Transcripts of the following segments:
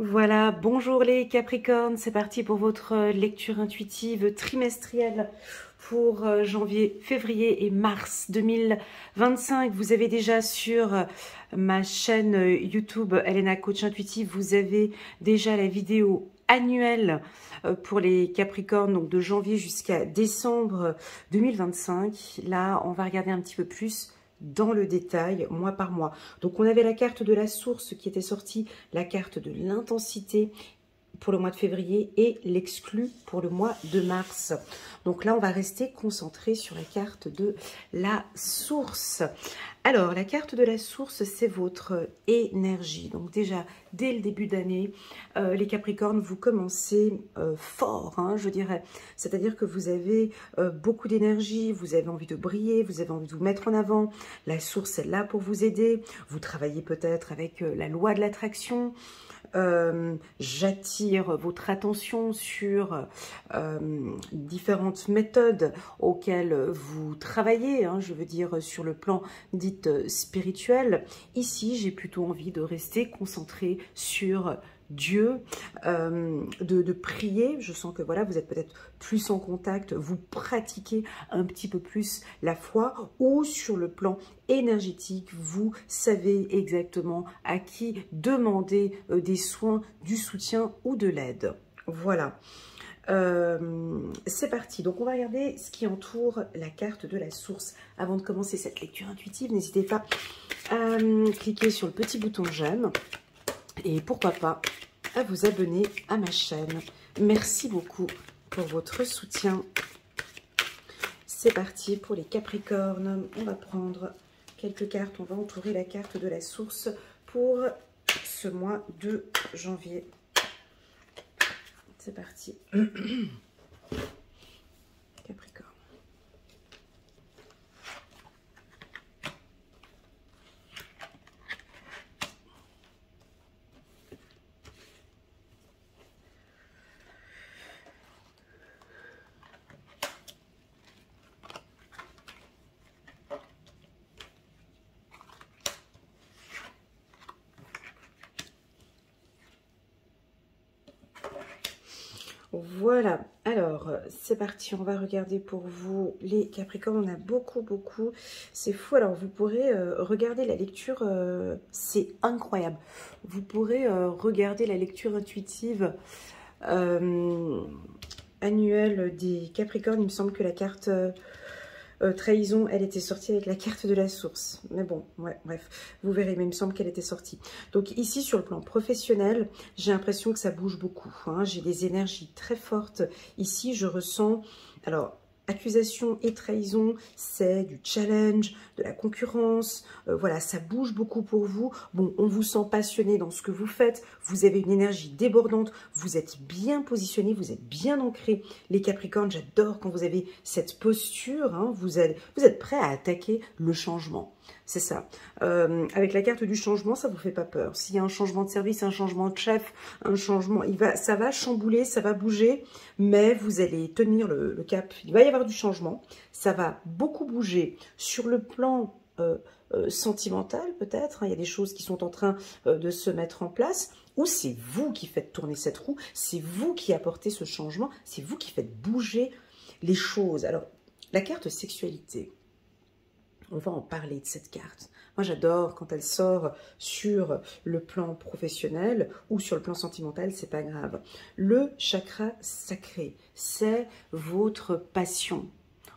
Voilà, bonjour les Capricornes, c'est parti pour votre lecture intuitive trimestrielle pour janvier, février et mars 2025. Vous avez déjà sur ma chaîne YouTube Elena Coach Intuitive, vous avez déjà la vidéo annuelle pour les Capricornes, donc de janvier jusqu'à décembre 2025. Là, on va regarder un petit peu plus dans le détail, mois par mois. Donc on avait la carte de la source qui était sortie, la carte de l'intensité pour le mois de février et l'exclu pour le mois de mars. Donc là, on va rester concentré sur la carte de la source. Alors, la carte de la source, c'est votre énergie. Donc déjà, dès le début d'année, les Capricornes, vous commencez fort, hein, je dirais. C'est-à-dire que vous avez beaucoup d'énergie, vous avez envie de briller, vous avez envie de vous mettre en avant. La source est là pour vous aider. Vous travaillez peut-être avec la loi de l'attraction. J'attire votre attention sur différentes méthodes auxquelles vous travaillez, hein, je veux dire sur le plan dit spirituel. Ici, j'ai plutôt envie de rester concentré sur Dieu, de prier. Je sens que voilà, vous êtes peut-être plus en contact, vous pratiquez un petit peu plus la foi, ou sur le plan énergétique, vous savez exactement à qui demander des soins, du soutien ou de l'aide. Voilà. C'est parti. Donc, on va regarder ce qui entoure la carte de la source. Avant de commencer cette lecture intuitive, n'hésitez pas à cliquer sur le petit bouton j'aime. Et pourquoi pas à vous abonner à ma chaîne. Merci beaucoup pour votre soutien. C'est parti pour les Capricornes. On va prendre quelques cartes. On va entourer la carte de la source pour ce mois de janvier. C'est parti. Capricorne. Voilà, alors c'est parti, on va regarder pour vous les Capricornes, on a beaucoup, c'est fou. Alors vous pourrez regarder la lecture, c'est incroyable, vous pourrez regarder la lecture intuitive annuelle des Capricornes. Il me semble que la carte trahison, elle était sortie avec la carte de la source. Mais bon, ouais, bref, vous verrez, mais il me semble qu'elle était sortie. Donc ici, sur le plan professionnel, j'ai l'impression que ça bouge beaucoup, hein. J'ai des énergies très fortes. Ici, je ressens... Alors, accusation et trahison, c'est du challenge, de la concurrence. Voilà, ça bouge beaucoup pour vous. Bon, on vous sent passionné dans ce que vous faites. Vous avez une énergie débordante. Vous êtes bien positionné, vous êtes bien ancré. Les Capricornes, j'adore quand vous avez cette posture, hein. Vous êtes prêt à attaquer le changement. C'est ça. Avec la carte du changement, ça vous fait pas peur. S'il y a un changement de service, un changement de chef, un changement, ça va chambouler, ça va bouger, mais vous allez tenir le cap. Il va y avoir du changement. Ça va beaucoup bouger sur le plan sentimental, peut-être. Il y a des choses qui sont en train de se mettre en place. Ou c'est vous qui faites tourner cette roue, c'est vous qui apportez ce changement, c'est vous qui faites bouger les choses. Alors, la carte sexualité. On va en parler de cette carte. Moi, j'adore quand elle sort sur le plan professionnel ou sur le plan sentimental, c'est pas grave. Le chakra sacré, c'est votre passion.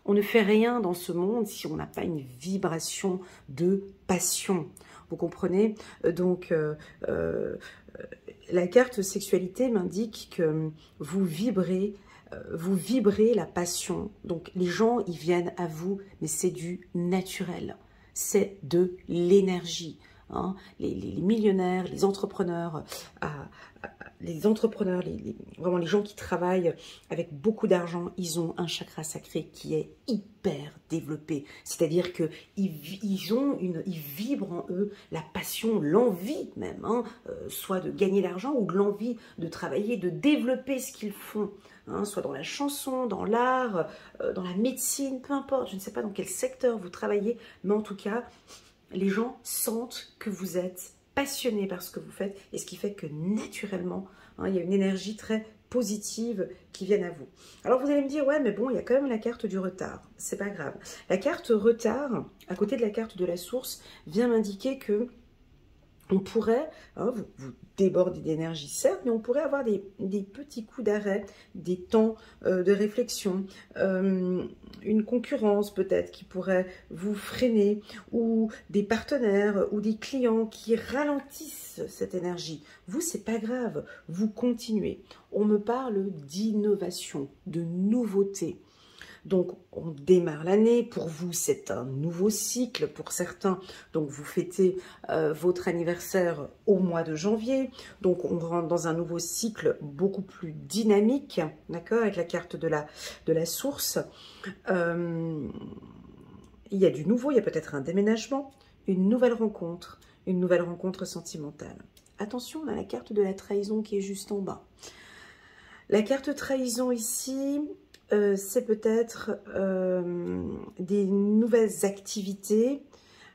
On ne fait rien dans ce monde si on n'a pas une vibration de passion. Vous comprenez? Donc, la carte sexualité m'indique que vous vibrez la passion. Donc, les gens, ils viennent à vous, mais c'est du naturel. C'est de l'énergie. Hein. Les millionnaires, les entrepreneurs, vraiment les gens qui travaillent avec beaucoup d'argent, ils ont un chakra sacré qui est hyper développé. C'est-à-dire que ils vibrent en eux la passion, l'envie même, hein, soit de gagner l'argent ou de l'envie de travailler, de développer ce qu'ils font. Hein, soit dans la chanson, dans l'art, dans la médecine, peu importe, je ne sais pas dans quel secteur vous travaillez, mais en tout cas, les gens sentent que vous êtes passionné par ce que vous faites et ce qui fait que naturellement, hein, il y a une énergie très positive qui vient à vous. Alors vous allez me dire, ouais, mais bon, il y a quand même la carte du retard. C'est pas grave. La carte retard, à côté de la carte de la source, vient m'indiquer que on pourrait, hein, vous débordez d'énergie certes, mais on pourrait avoir des petits coups d'arrêt, des temps de réflexion, une concurrence peut-être qui pourrait vous freiner, ou des partenaires ou des clients qui ralentissent cette énergie. Vous, c'est pas grave, vous continuez. On me parle d'innovation, de nouveauté. Donc, on démarre l'année. Pour vous, c'est un nouveau cycle. Pour certains, donc vous fêtez votre anniversaire au mois de janvier. Donc, on rentre dans un nouveau cycle beaucoup plus dynamique, d'accord, avec la carte de la source. Il y a du nouveau, il y a peut-être un déménagement, une nouvelle rencontre sentimentale. Attention, on a la carte de la trahison qui est juste en bas. La carte trahison ici... c'est peut-être des nouvelles activités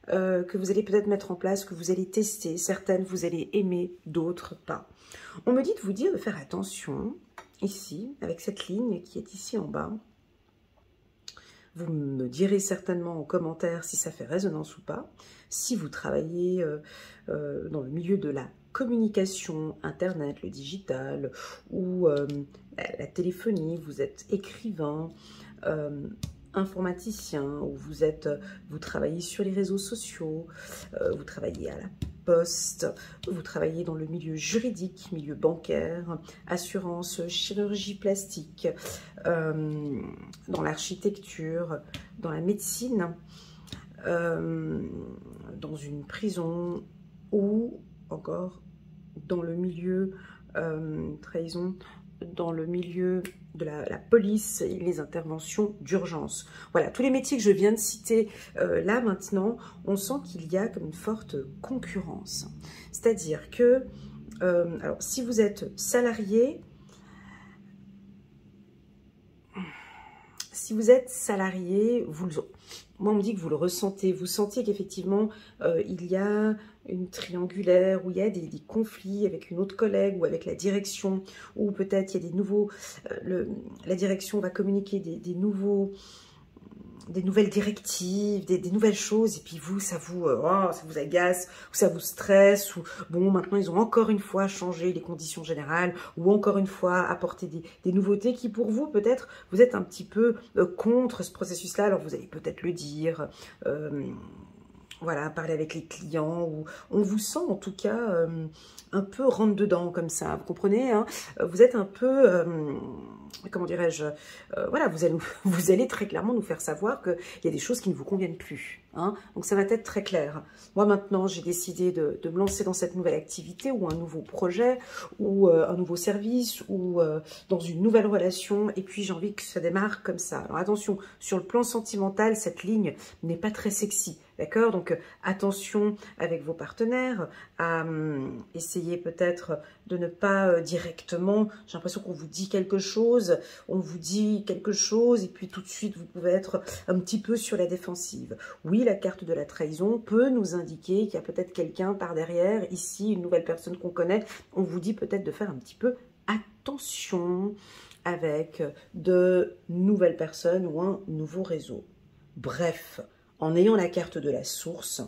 que vous allez peut-être mettre en place, que vous allez tester. Certaines, vous allez aimer, d'autres pas. On me dit de vous dire de faire attention, ici, avec cette ligne qui est ici en bas. Vous me direz certainement en commentaire si ça fait résonance ou pas. Si vous travaillez dans le milieu de la communication, Internet, le digital, ou la téléphonie, vous êtes écrivain, informaticien, ou vous travaillez sur les réseaux sociaux, vous travaillez à la poste, vous travaillez dans le milieu juridique, milieu bancaire, assurance, chirurgie plastique, dans l'architecture, dans la médecine, dans une prison, ou encore dans le milieu trahison, dans le milieu de la police et les interventions d'urgence. Voilà, tous les métiers que je viens de citer là maintenant, on sent qu'il y a comme une forte concurrence. C'est-à-dire que, alors si vous êtes salarié, moi on me dit que vous le ressentez, vous sentiez qu'effectivement il y a une triangulaire, où il y a des conflits avec une autre collègue ou avec la direction, ou peut-être il y a des nouveaux, la direction va communiquer des nouvelles directives, des nouvelles choses, et puis vous, ça vous agace, ou ça vous stresse, ou bon, maintenant ils ont encore une fois changé les conditions générales, ou encore une fois apporté des nouveautés qui pour vous, peut-être, vous êtes un petit peu contre ce processus-là, alors vous allez peut-être le dire, voilà, parler avec les clients, ou on vous sent en tout cas un peu rentre-dedans comme ça, vous comprenez, hein, vous êtes un peu... comment dirais-je, voilà, vous allez très clairement nous faire savoir qu'il y a des choses qui ne vous conviennent plus. Hein, donc ça va être très clair. Moi maintenant, j'ai décidé de me lancer dans cette nouvelle activité, ou un nouveau projet, ou un nouveau service, ou dans une nouvelle relation, et puis j'ai envie que ça démarre comme ça. Alors attention, sur le plan sentimental, cette ligne n'est pas très sexy. D'accord? Donc, attention avec vos partenaires à essayer peut-être de ne pas directement, j'ai l'impression qu'on vous dit quelque chose, et puis tout de suite, vous pouvez être un petit peu sur la défensive. Oui, la carte de la trahison peut nous indiquer qu'il y a peut-être quelqu'un par derrière, ici, une nouvelle personne qu'on connaît. On vous dit peut-être de faire un petit peu attention avec de nouvelles personnes ou un nouveau réseau. Bref, en ayant la carte de la source,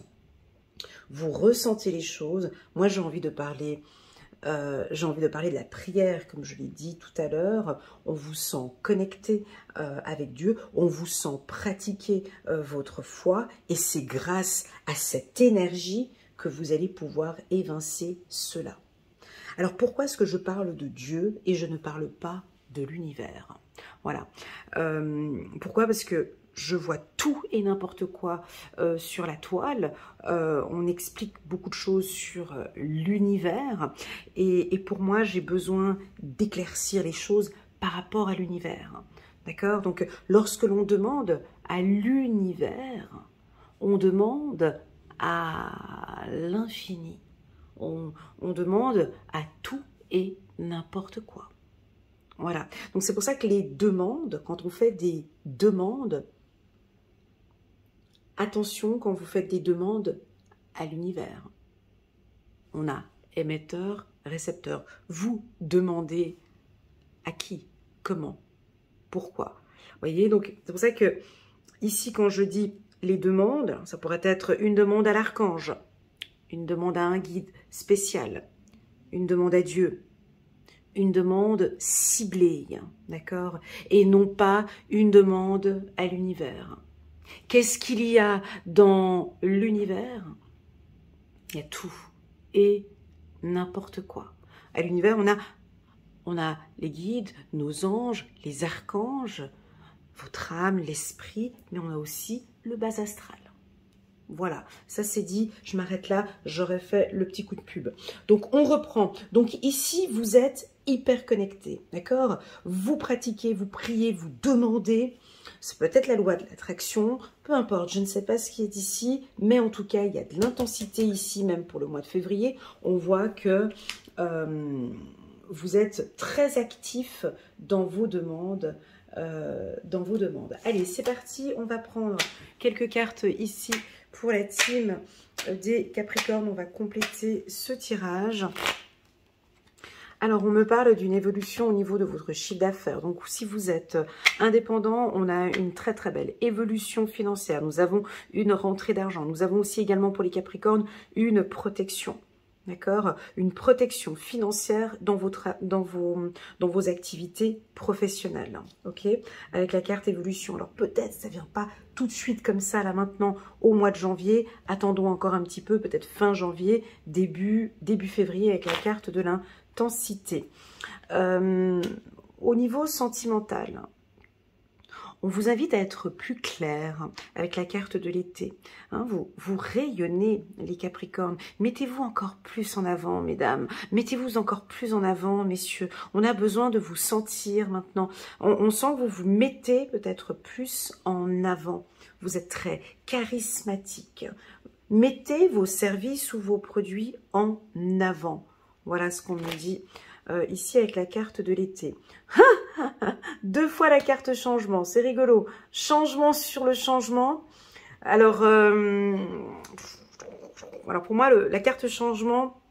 vous ressentez les choses. Moi, j'ai envie de parler de la prière, comme je l'ai dit tout à l'heure. On vous sent connecté avec Dieu, on vous sent pratiquer votre foi, et c'est grâce à cette énergie que vous allez pouvoir évincer cela. Alors, pourquoi est-ce que je parle de Dieu et je ne parle pas de l'univers? Voilà. Pourquoi? Parce que je vois tout et n'importe quoi sur la toile. On explique beaucoup de choses sur l'univers. Et pour moi, j'ai besoin d'éclaircir les choses par rapport à l'univers. D'accord? Donc, lorsque l'on demande à l'univers, on demande à l'infini. On demande à tout et n'importe quoi. Voilà. Donc, c'est pour ça que les demandes, quand on fait des demandes, attention quand vous faites des demandes à l'univers. on a émetteur, récepteur. Vous demandez à qui, comment, pourquoi. Vous voyez, donc c'est pour ça que ici, quand je dis les demandes, ça pourrait être une demande à l'archange, une demande à un guide spécial, une demande à Dieu, une demande ciblée, d'accord? Et non pas une demande à l'univers. Qu'est-ce qu'il y a dans l'univers? Il y a tout et n'importe quoi. À l'univers, on a les guides, nos anges, les archanges, votre âme, l'esprit, mais on a aussi le bas astral. Voilà, ça c'est dit, je m'arrête là, j'aurais fait le petit coup de pub. Donc on reprend. Donc ici, vous êtes hyper connecté, d'accord? Vous pratiquez, vous priez, vous demandez. C'est peut-être la loi de l'attraction, peu importe, je ne sais pas ce qui est ici, mais en tout cas, il y a de l'intensité ici, même pour le mois de février. On voit que vous êtes très actif dans vos demandes. Allez, c'est parti, on va prendre quelques cartes ici pour la team des Capricornes. On va compléter ce tirage. Alors, on me parle d'une évolution au niveau de votre chiffre d'affaires. Donc, si vous êtes indépendant, on a une très très belle évolution financière. Nous avons une rentrée d'argent. Nous avons aussi également pour les Capricornes une protection. D'accord? Une protection financière dans vos activités professionnelles. Ok? Avec la carte évolution. Alors peut-être ça ne vient pas tout de suite comme ça, là maintenant, au mois de janvier. Attendons encore un petit peu, peut-être fin janvier, début février, avec la carte de l'intensité. Au niveau sentimental, on vous invite à être plus clair avec la carte de l'été. Hein, vous rayonnez, les Capricornes. Mettez-vous encore plus en avant, mesdames. Mettez-vous encore plus en avant, messieurs. On a besoin de vous sentir maintenant. On sent que vous vous mettez peut-être plus en avant. Vous êtes très charismatique. Mettez vos services ou vos produits en avant. Voilà ce qu'on nous dit ici avec la carte de l'été. Deux fois la carte changement, c'est rigolo. Changement sur le changement. Alors pour moi, la carte changement,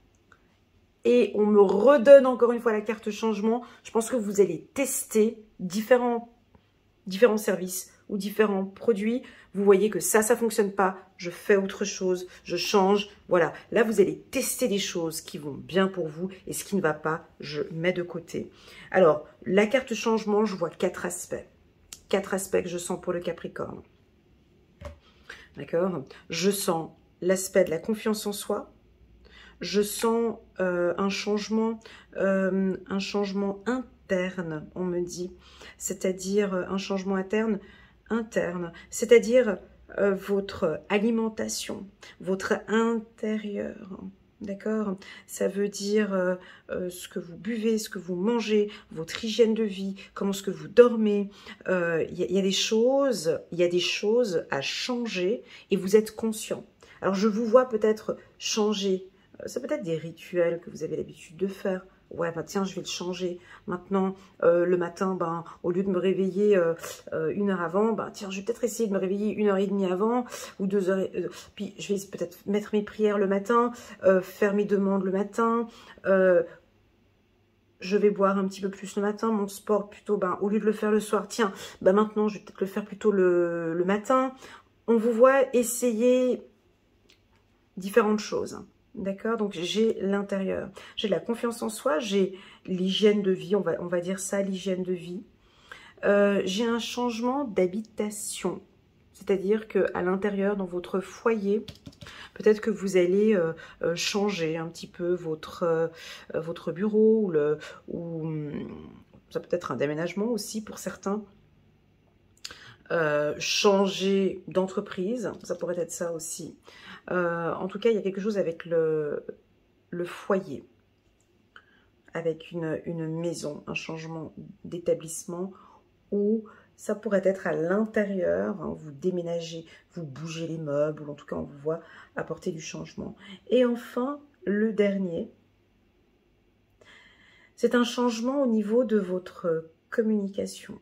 et on me redonne encore une fois la carte changement. Je pense que vous allez tester différents services ou différents produits. Vous voyez que ça fonctionne pas. Je fais autre chose, je change. Voilà, là vous allez tester des choses qui vont bien pour vous et ce qui ne va pas, je mets de côté. Alors, la carte changement, je vois 4 aspects. 4 aspects que je sens pour le Capricorne. D'accord? Je sens l'aspect de la confiance en soi. Je sens un changement interne, on me dit. C'est-à-dire un changement interne, c'est-à-dire votre alimentation, votre intérieur. D'accord? Ça veut dire ce que vous buvez, ce que vous mangez, votre hygiène de vie, comment est-ce que vous dormez. Il y a des choses à changer et vous êtes conscient. Alors, je vous vois peut-être changer. Ça peut être des rituels que vous avez l'habitude de faire. Ouais, bah tiens, je vais le changer. Maintenant, le matin, ben, au lieu de me réveiller 1 heure avant, ben, tiens, je vais peut-être essayer de me réveiller 1h30 avant ou 2 heures. Puis, je vais peut-être mettre mes prières le matin, faire mes demandes le matin. Je vais boire un petit peu plus le matin. Mon sport, plutôt, ben, au lieu de le faire le soir, tiens, ben, maintenant, je vais peut-être le faire plutôt le matin. On vous voit essayer différentes choses. D'accord? Donc, j'ai l'intérieur. J'ai de la confiance en soi. J'ai l'hygiène de vie. On va dire ça, l'hygiène de vie. J'ai un changement d'habitation. C'est-à-dire qu'à l'intérieur, dans votre foyer, peut-être que vous allez changer un petit peu votre bureau. Ou ça peut être un déménagement aussi pour certains. Changer d'entreprise, ça pourrait être ça aussi. En tout cas, il y a quelque chose avec le foyer, avec une maison, un changement d'établissement, ou ça pourrait être à l'intérieur, hein, vous déménagez, vous bougez les meubles, ou en tout cas on vous voit apporter du changement. Et enfin, le dernier, c'est un changement au niveau de votre communication.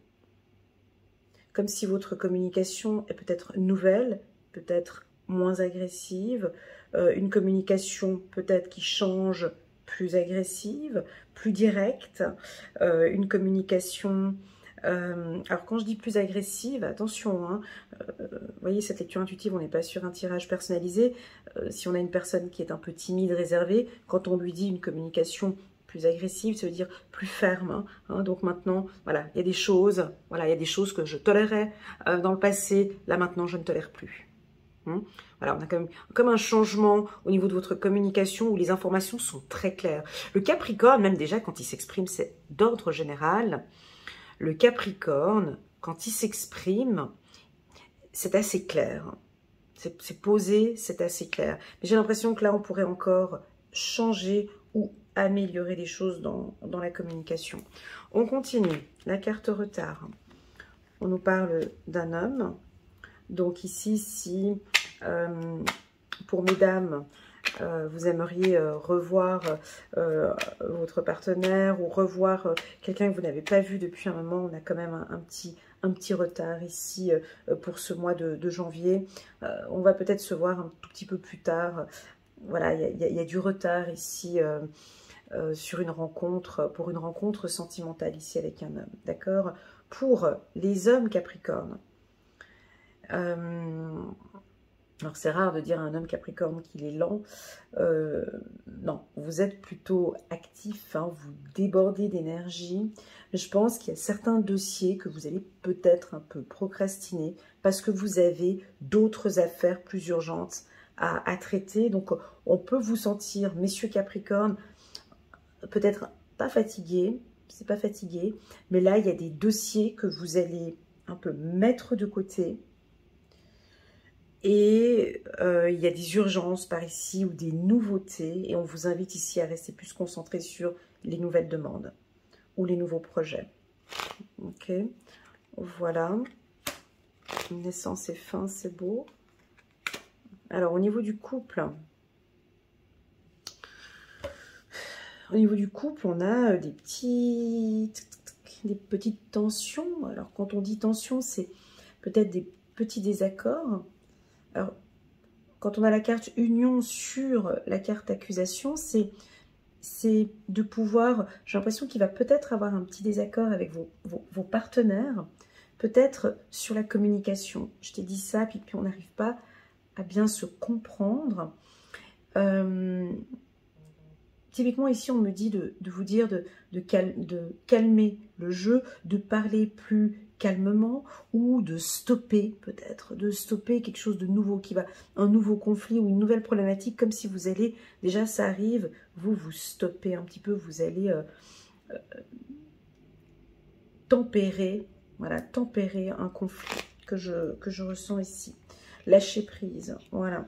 Comme si votre communication est peut-être nouvelle, peut-être moins agressive, une communication peut-être qui change, plus agressive, plus directe, une communication... alors quand je dis plus agressive, attention, hein, vous voyez cette lecture intuitive, on n'est pas sur un tirage personnalisé. Si on a une personne qui est un peu timide, réservée, quand on lui dit une communication plus agressive, ça veut dire plus ferme. Hein, donc maintenant, voilà, il y a des choses, voilà, il y a des choses que je tolérais dans le passé, là maintenant je ne tolère plus. Voilà, on a comme un changement au niveau de votre communication où les informations sont très claires. Le Capricorne, même déjà quand il s'exprime, c'est d'ordre général. Le Capricorne, quand il s'exprime, c'est assez clair. C'est posé, c'est assez clair. Mais j'ai l'impression que là, on pourrait encore changer ou améliorer les choses dans la communication. On continue. La carte retard. On nous parle d'un homme. Donc ici, si pour mesdames, vous aimeriez revoir votre partenaire ou revoir quelqu'un que vous n'avez pas vu depuis un moment, on a quand même un petit retard ici pour ce mois de janvier. On va peut-être se voir un tout petit peu plus tard. Voilà, il y a du retard ici sur une rencontre, pour une rencontre sentimentale ici avec un homme, d'accord? Pour les hommes Capricorne, alors c'est rare de dire à un homme Capricorne qu'il est lent, non, vous êtes plutôt actif, hein, vous débordez d'énergie. Je pense qu'il y a certains dossiers que vous allez peut-être un peu procrastiner parce que vous avez d'autres affaires plus urgentes à traiter. Donc on peut vous sentir, messieurs Capricorne, peut-être pas fatigué, c'est pas fatigué, mais là il y a des dossiers que vous allez un peu mettre de côté. Et il y a des urgences par ici ou des nouveautés. Et on vous invite ici à rester plus concentré sur les nouvelles demandes ou les nouveaux projets. Ok, voilà. Naissance et fin, c'est beau. Alors au niveau du couple, on a des petites tensions. Alors quand on dit tension, c'est peut-être des petits désaccords. Alors, quand on a la carte union sur la carte accusation, c'est de pouvoir... J'ai l'impression qu'il va peut-être avoir un petit désaccord avec vos partenaires, peut-être sur la communication. Je t'ai dit ça, puis on n'arrive pas à bien se comprendre. Typiquement, ici, on me dit de vous dire de calmer le jeu, de parler plus calmement ou de stopper peut-être, de stopper quelque chose de nouveau qui va, un nouveau conflit ou une nouvelle problématique, comme si vous allez, déjà ça arrive, vous stoppez un petit peu, vous allez tempérer, voilà, tempérer un conflit que je ressens ici. Lâcher prise, voilà.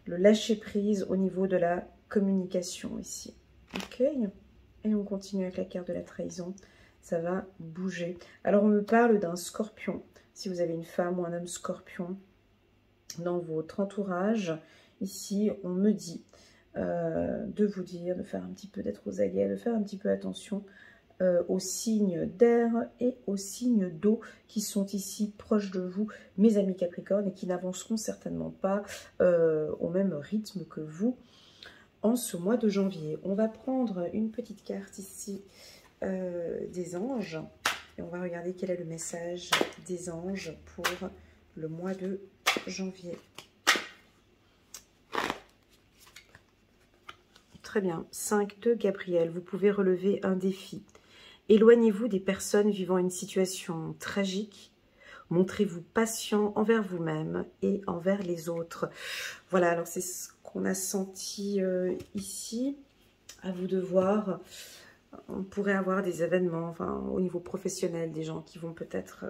Le lâcher prise au niveau de la communication ici. Ok, et on continue avec la carte de la trahison. Ça va bouger. Alors, on me parle d'un scorpion. Si vous avez une femme ou un homme scorpion dans votre entourage, ici, on me dit de vous dire, de faire un petit peu, d'être aux aguets, de faire un petit peu attention aux signes d'air et aux signes d'eau qui sont ici proches de vous, mes amis Capricorne, et qui n'avanceront certainement pas au même rythme que vous en ce mois de janvier. On va prendre une petite carte ici des anges et on va regarder quel est le message des anges pour le mois de janvier. Très bien. 5 de Gabriel. Vous pouvez relever un défi. Éloignez-vous des personnes vivant une situation tragique. Montrez-vous patient envers vous-même et envers les autres. Voilà, alors c'est ce qu'on a senti ici. À vous de voir. On pourrait avoir des événements, enfin, au niveau professionnel, des gens qui vont peut-être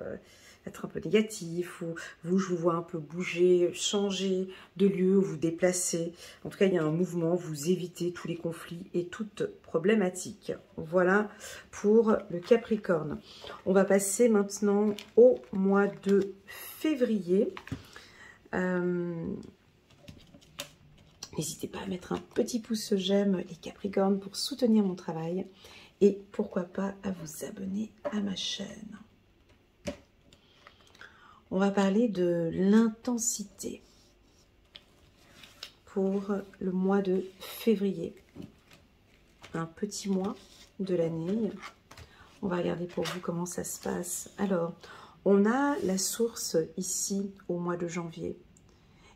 être un peu négatifs, ou vous, je vous vois un peu bouger, changer de lieu, vous déplacer. En tout cas, il y a un mouvement, vous évitez tous les conflits et toutes problématiques. Voilà pour le Capricorne. On va passer maintenant au mois de février. N'hésitez pas à mettre un petit pouce j'aime les Capricornes pour soutenir mon travail. Et pourquoi pas à vous abonner à ma chaîne. On va parler de l'intensité pour le mois de février. Un petit mois de l'année. On va regarder pour vous comment ça se passe. Alors, on a la source ici au mois de janvier.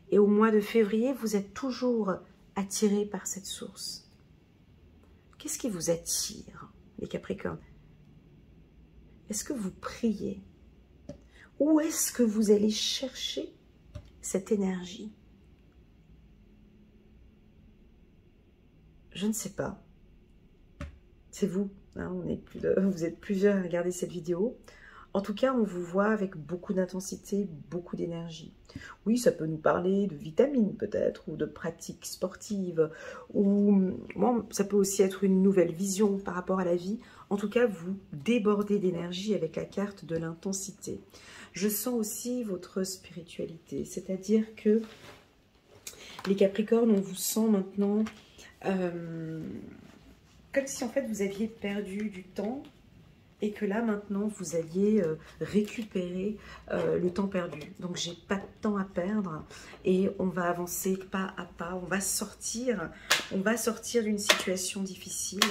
Et au mois de février, vous êtes toujours attiré par cette source. Qu'est-ce qui vous attire, les Capricornes? Est-ce que vous priez? Où est-ce que vous allez chercher cette énergie? Je ne sais pas. C'est vous. Hein, vous êtes plusieurs à regarder cette vidéo. En tout cas, on vous voit avec beaucoup d'intensité, beaucoup d'énergie. Oui, ça peut nous parler de vitamines peut-être, ou de pratiques sportives, ou bon, ça peut aussi être une nouvelle vision par rapport à la vie. En tout cas, vous débordez d'énergie avec la carte de l'intensité. Je sens aussi votre spiritualité, c'est-à-dire que les Capricornes, on vous sent maintenant comme si en fait vous aviez perdu du temps et que là maintenant vous alliez récupérer le temps perdu. Donc j'ai pas de temps à perdre et on va avancer pas à pas, on va sortir d'une situation difficile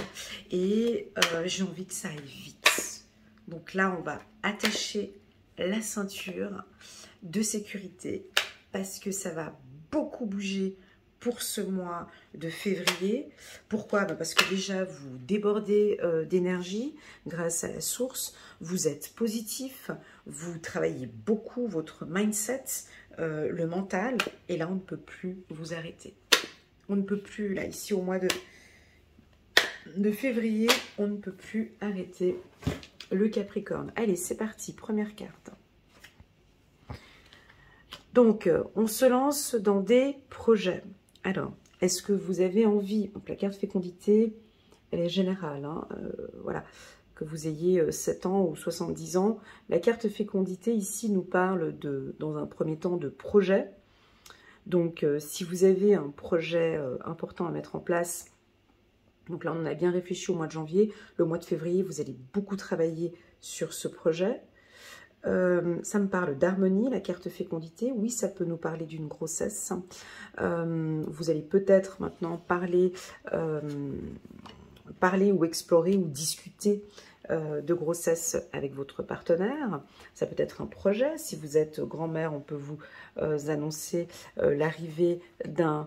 et j'ai envie que ça aille vite. Donc là on va attacher la ceinture de sécurité parce que ça va beaucoup bouger pour ce mois de février. Pourquoi? Parce que déjà, vous débordez d'énergie grâce à la source, vous êtes positif, vous travaillez beaucoup votre mindset, le mental, et là, on ne peut plus vous arrêter. On ne peut plus, là, ici, au mois de février, on ne peut plus arrêter le Capricorne. Allez, c'est parti, première carte. Donc, on se lance dans des projets. Alors, est-ce que vous avez envie, donc la carte fécondité, elle est générale, hein, voilà, que vous ayez 7 ans ou 70 ans. La carte fécondité ici nous parle dans un premier temps de projet. Donc, si vous avez un projet important à mettre en place, donc là on a bien réfléchi au mois de janvier, le mois de février, vous allez beaucoup travailler sur ce projet. Ça me parle d'harmonie, la carte fécondité. Oui, ça peut nous parler d'une grossesse. Vous allez peut-être maintenant parler ou explorer ou discuter de grossesse avec votre partenaire. Ça peut être un projet. Si vous êtes grand-mère, on peut vous annoncer l'arrivée d'un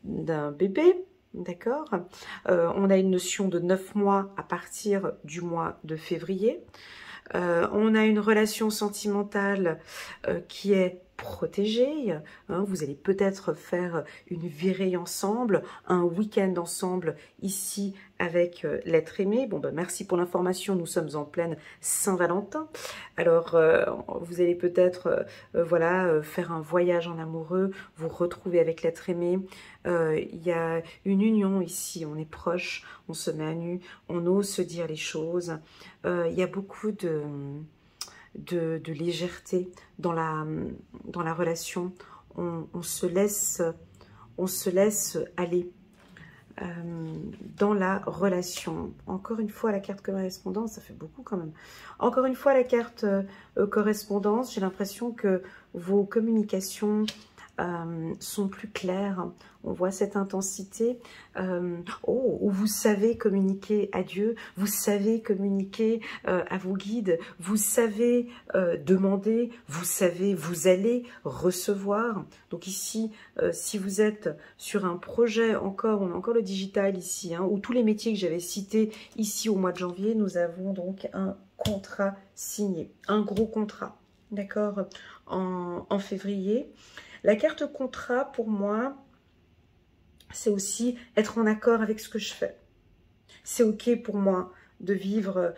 bébé. D'accord. On a une notion de 9 mois à partir du mois de février. On a une relation sentimentale qui est protégée. Hein, vous allez peut-être faire une virée ensemble, un week-end ensemble ici avec l'être aimé. Bon, ben, merci pour l'information, nous sommes en pleine Saint-Valentin. Alors, vous allez peut-être voilà, faire un voyage en amoureux, vous retrouver avec l'être aimé. Il y a une union ici, on est proche, on se met à nu, on ose se dire les choses. Il y a beaucoup de légèreté dans la relation. On se laisse aller dans la relation. Encore une fois, la carte correspondance, ça fait beaucoup quand même. Encore une fois, la carte correspondance, j'ai l'impression que vos communications sont plus claires. On voit cette intensité où vous savez communiquer à Dieu, vous savez communiquer à vos guides, vous savez demander, vous allez recevoir. Donc ici, si vous êtes sur un projet, on a encore le digital ici, hein, où tous les métiers que j'avais cités ici au mois de janvier, nous avons donc un contrat signé, un gros contrat, d'accord, en février. La carte contrat, pour moi, c'est aussi être en accord avec ce que je fais. C'est OK pour moi de vivre,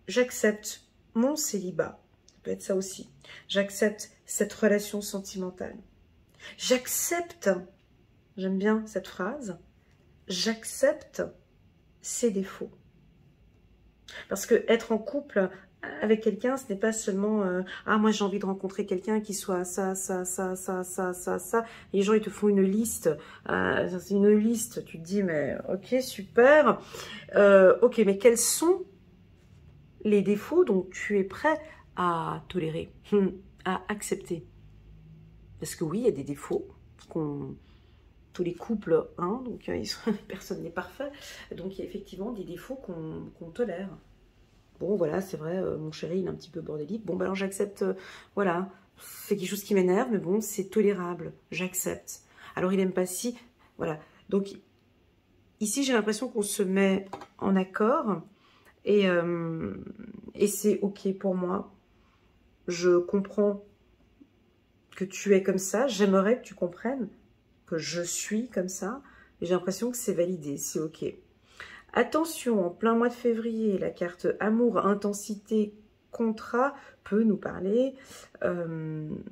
j'accepte mon célibat, ça peut être ça aussi. J'accepte cette relation sentimentale. J'accepte, j'aime bien cette phrase, j'accepte ses défauts. Parce que être en couple avec quelqu'un, ce n'est pas seulement ah, moi j'ai envie de rencontrer quelqu'un qui soit ça. Et les gens, ils te font une liste. C'est une liste. Tu te dis, mais ok, super. Ok, mais quels sont les défauts dont tu es prêt à tolérer, à accepter? Parce que oui, il y a des défauts tous les couples, hein, donc personne n'est parfait, donc il y a effectivement des défauts qu'on tolère. Bon, voilà, c'est vrai, mon chéri, il est un petit peu bordélique. Bon, bah alors j'accepte, voilà, c'est quelque chose qui m'énerve, mais bon, c'est tolérable, j'accepte. Alors, il n'aime pas si, voilà. Donc, ici, j'ai l'impression qu'on se met en accord et c'est OK pour moi. Je comprends que tu es comme ça, j'aimerais que tu comprennes que je suis comme ça, et j'ai l'impression que c'est validé, c'est OK. Attention, en plein mois de février, la carte amour, intensité, contrat peut nous parler d'une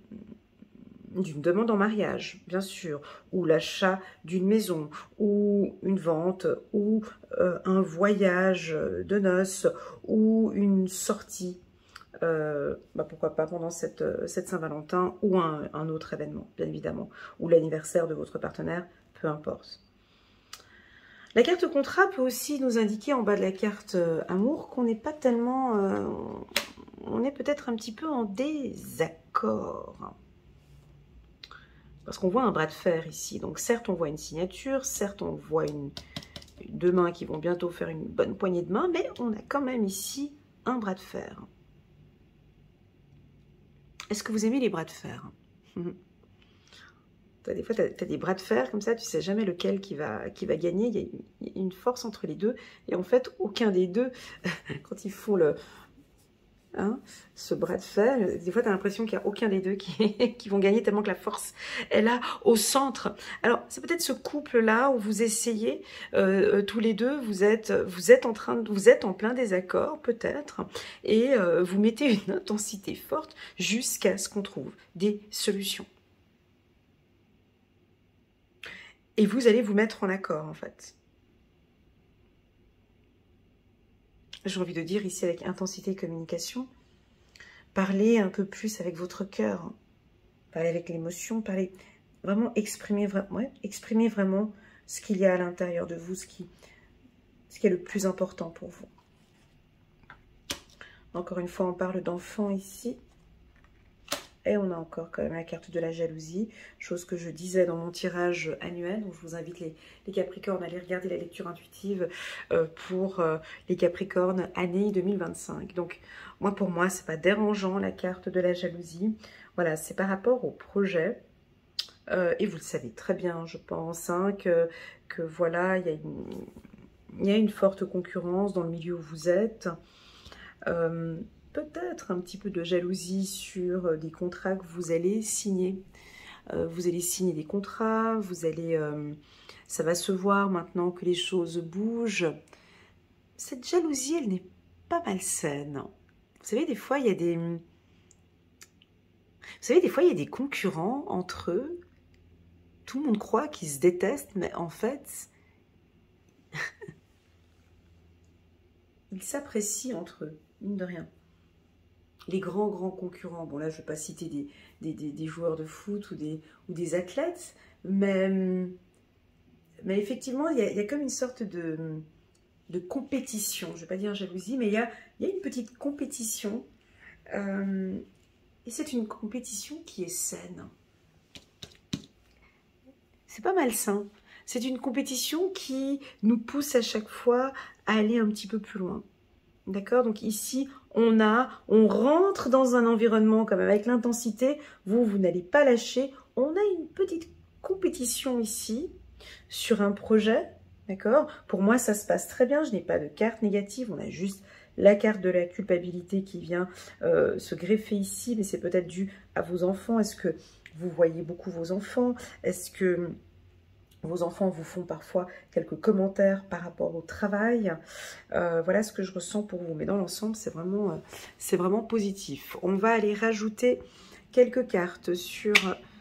demande en mariage, bien sûr, ou l'achat d'une maison, ou une vente, ou un voyage de noces, ou une sortie, pourquoi pas pendant cette Saint-Valentin, ou un autre événement, bien évidemment, ou l'anniversaire de votre partenaire, peu importe. La carte contrat peut aussi nous indiquer en bas de la carte amour qu'on n'est pas tellement... on est peut-être un petit peu en désaccord. Parce qu'on voit un bras de fer ici. Donc certes, on voit une signature, certes, on voit deux mains qui vont bientôt faire une bonne poignée de main, mais on a quand même ici un bras de fer. Est-ce que vous aimez les bras de fer? Des fois, tu as des bras de fer comme ça, tu ne sais jamais lequel qui va gagner. Il y a une force entre les deux. Et en fait, aucun des deux, quand ils font ce bras de fer, des fois, tu as l'impression qu'il n'y a aucun des deux qui vont gagner tellement que la force est là, au centre. Alors, c'est peut-être ce couple-là où vous essayez, tous les deux, vous êtes en plein désaccord, peut-être, et vous mettez une intensité forte jusqu'à ce qu'on trouve des solutions. Et vous allez vous mettre en accord, en fait. J'ai envie de dire ici, avec intensité et communication, parlez un peu plus avec votre cœur. Parlez avec l'émotion, parlez vraiment, exprimez vraiment ce qu'il y a à l'intérieur de vous, ce qui est le plus important pour vous. Encore une fois, on parle d'enfant ici. Et on a encore quand même la carte de la jalousie, chose que je disais dans mon tirage annuel. Donc je vous invite les Capricornes à aller regarder la lecture intuitive pour les Capricornes année 2025. Donc moi, pour moi, c'est pas dérangeant la carte de la jalousie. Voilà, c'est par rapport au projet. Et vous le savez très bien, je pense, hein, que voilà, il y a une forte concurrence dans le milieu où vous êtes. Peut-être un petit peu de jalousie sur des contrats que vous allez signer. Vous allez signer des contrats, ça va se voir maintenant que les choses bougent. Cette jalousie, elle n'est pas malsaine. Vous savez, des fois, il y a des concurrents entre eux. Tout le monde croit qu'ils se détestent, mais en fait, ils s'apprécient entre eux, mine de rien. Les grands concurrents, bon là je ne vais pas citer des joueurs de foot ou des athlètes, mais effectivement il y a comme une sorte de compétition, je ne vais pas dire jalousie, mais il y a une petite compétition, et c'est une compétition qui est saine. C'est pas malsain, c'est une compétition qui nous pousse à chaque fois à aller un petit peu plus loin. D'accord? Donc ici, on rentre dans un environnement comme avec l'intensité, vous n'allez pas lâcher. On a une petite compétition ici sur un projet, d'accord? Pour moi, ça se passe très bien, je n'ai pas de carte négative, on a juste la carte de la culpabilité qui vient se greffer ici, mais c'est peut-être dû à vos enfants. Est-ce que vous voyez beaucoup vos enfants? Est-ce que vos enfants vous font parfois quelques commentaires par rapport au travail? Voilà ce que je ressens pour vous. Mais dans l'ensemble, c'est vraiment positif. On va aller rajouter quelques cartes sur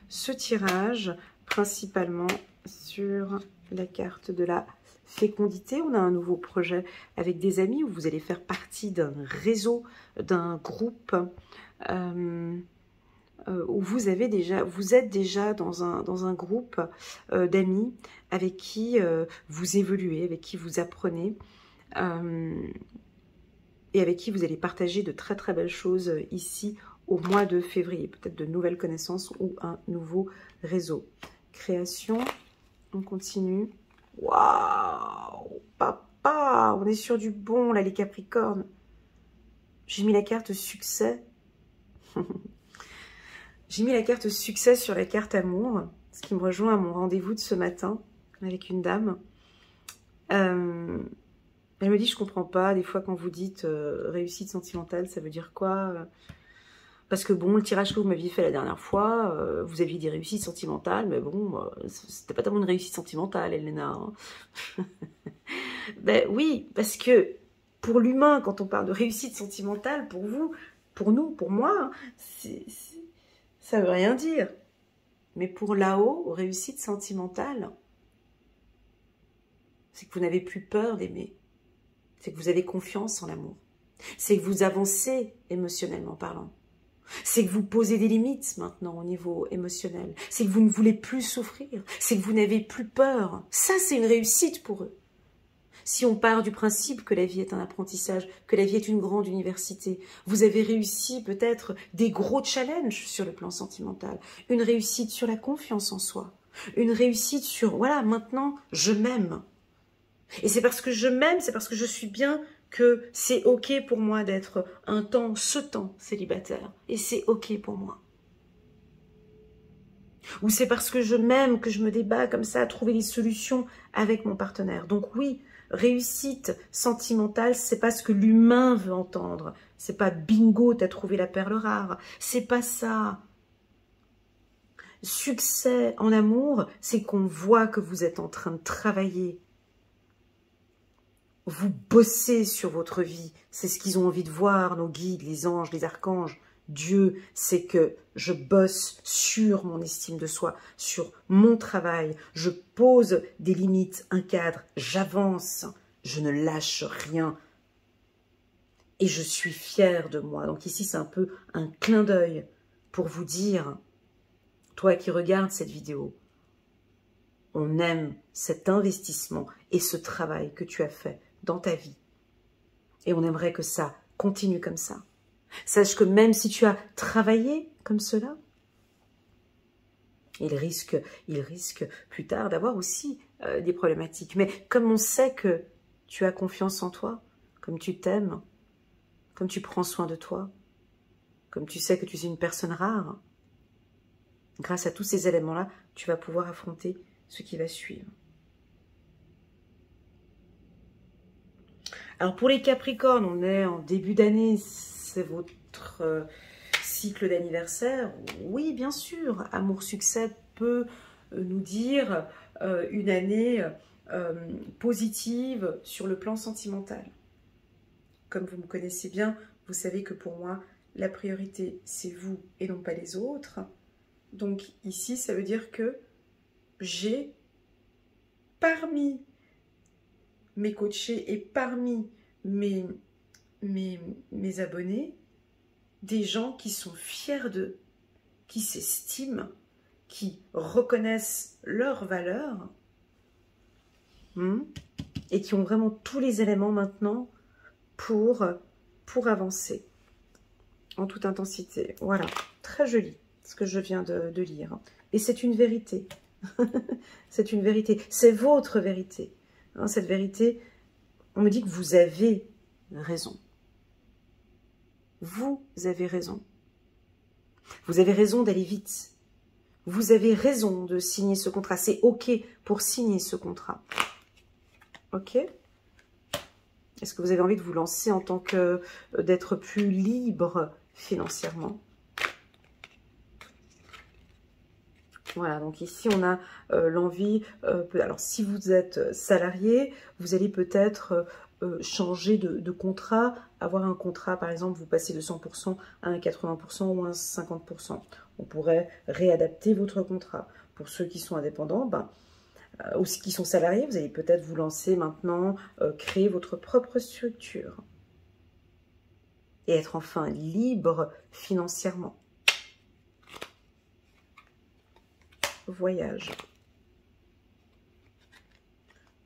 ce tirage, principalement sur la carte de la fécondité. On a un nouveau projet avec des amis où vous allez faire partie d'un réseau, d'un groupe, où vous êtes déjà dans un groupe d'amis avec qui vous évoluez, avec qui vous apprenez, et avec qui vous allez partager de très très belles choses ici au mois de février, peut-être de nouvelles connaissances ou un nouveau réseau. Création On continue. Waouh, papa, on est sur du bon, là, les Capricornes. J'ai mis la carte succès. J'ai mis la carte succès sur la carte amour, ce qui me rejoint à mon rendez-vous de ce matin avec une dame. Elle me dit, je comprends pas, des fois quand vous dites réussite sentimentale, ça veut dire quoi? Parce que bon, le tirage que vous m'aviez fait la dernière fois, vous aviez des réussites sentimentales, mais bon, c'était pas tellement une réussite sentimentale, Elena. Hein. Ben oui, parce que pour l'humain, quand on parle de réussite sentimentale, pour vous, pour nous, pour moi, ça veut rien dire. Mais pour là-haut, réussite sentimentale, c'est que vous n'avez plus peur d'aimer. C'est que vous avez confiance en l'amour. C'est que vous avancez émotionnellement parlant. C'est que vous posez des limites maintenant au niveau émotionnel. C'est que vous ne voulez plus souffrir. C'est que vous n'avez plus peur. Ça, c'est une réussite pour eux. Si on part du principe que la vie est un apprentissage, que la vie est une grande université, vous avez réussi peut-être des gros challenges sur le plan sentimental, une réussite sur la confiance en soi, une réussite sur, voilà, maintenant, je m'aime. Et c'est parce que je m'aime, c'est parce que je suis bien que c'est ok pour moi d'être ce temps célibataire. Et c'est ok pour moi. Ou c'est parce que je m'aime que je me débat comme ça à trouver des solutions avec mon partenaire. Donc oui, réussite sentimentale, c'est pas ce que l'humain veut entendre. C'est pas bingo, t'as trouvé la perle rare. C'est pas ça. Succès en amour, c'est qu'on voit que vous êtes en train de travailler. Vous bossez sur votre vie. C'est ce qu'ils ont envie de voir, nos guides, les anges, les archanges. Dieu, c'est que je bosse sur mon estime de soi, sur mon travail. Je pose des limites, un cadre, j'avance, je ne lâche rien. Et je suis fière de moi. Donc ici, c'est un peu un clin d'œil pour vous dire, toi qui regardes cette vidéo, on aime cet investissement et ce travail que tu as fait dans ta vie. Et on aimerait que ça continue comme ça. Sache que même si tu as travaillé comme cela, il risque plus tard d'avoir aussi des problématiques. Mais comme on sait que tu as confiance en toi, comme tu t'aimes, comme tu prends soin de toi, comme tu sais que tu es une personne rare, grâce à tous ces éléments-là, tu vas pouvoir affronter ce qui va suivre. Alors pour les Capricornes, on est en début d'année, c'est votre cycle d'anniversaire. Oui, bien sûr, amour-succès peut nous dire une année positive sur le plan sentimental. Comme vous me connaissez bien, vous savez que pour moi, la priorité, c'est vous et non pas les autres. Donc ici, ça veut dire que j'ai parmi mes coachés et parmi mes abonnés, des gens qui sont fiers d'eux, qui s'estiment, qui reconnaissent leurs valeurs et qui ont vraiment tous les éléments maintenant pour avancer en toute intensité. Voilà, très joli ce que je viens de lire. Et c'est une vérité. C'est une vérité. C'est votre vérité. Hein, cette vérité, on me dit que vous avez raison. Vous avez raison. Vous avez raison d'aller vite. Vous avez raison de signer ce contrat. C'est OK pour signer ce contrat. OK? Est-ce que vous avez envie de vous lancer en tant que d'être plus libre financièrement? Voilà, donc ici on a l'envie, alors si vous êtes salarié, vous allez peut-être changer de contrat, avoir un contrat, par exemple, vous passez de 100% à un 80% ou un 50%. On pourrait réadapter votre contrat. Pour ceux qui sont indépendants, ou ceux qui sont salariés, vous allez peut-être vous lancer maintenant, créer votre propre structure et être enfin libre financièrement. Voyage.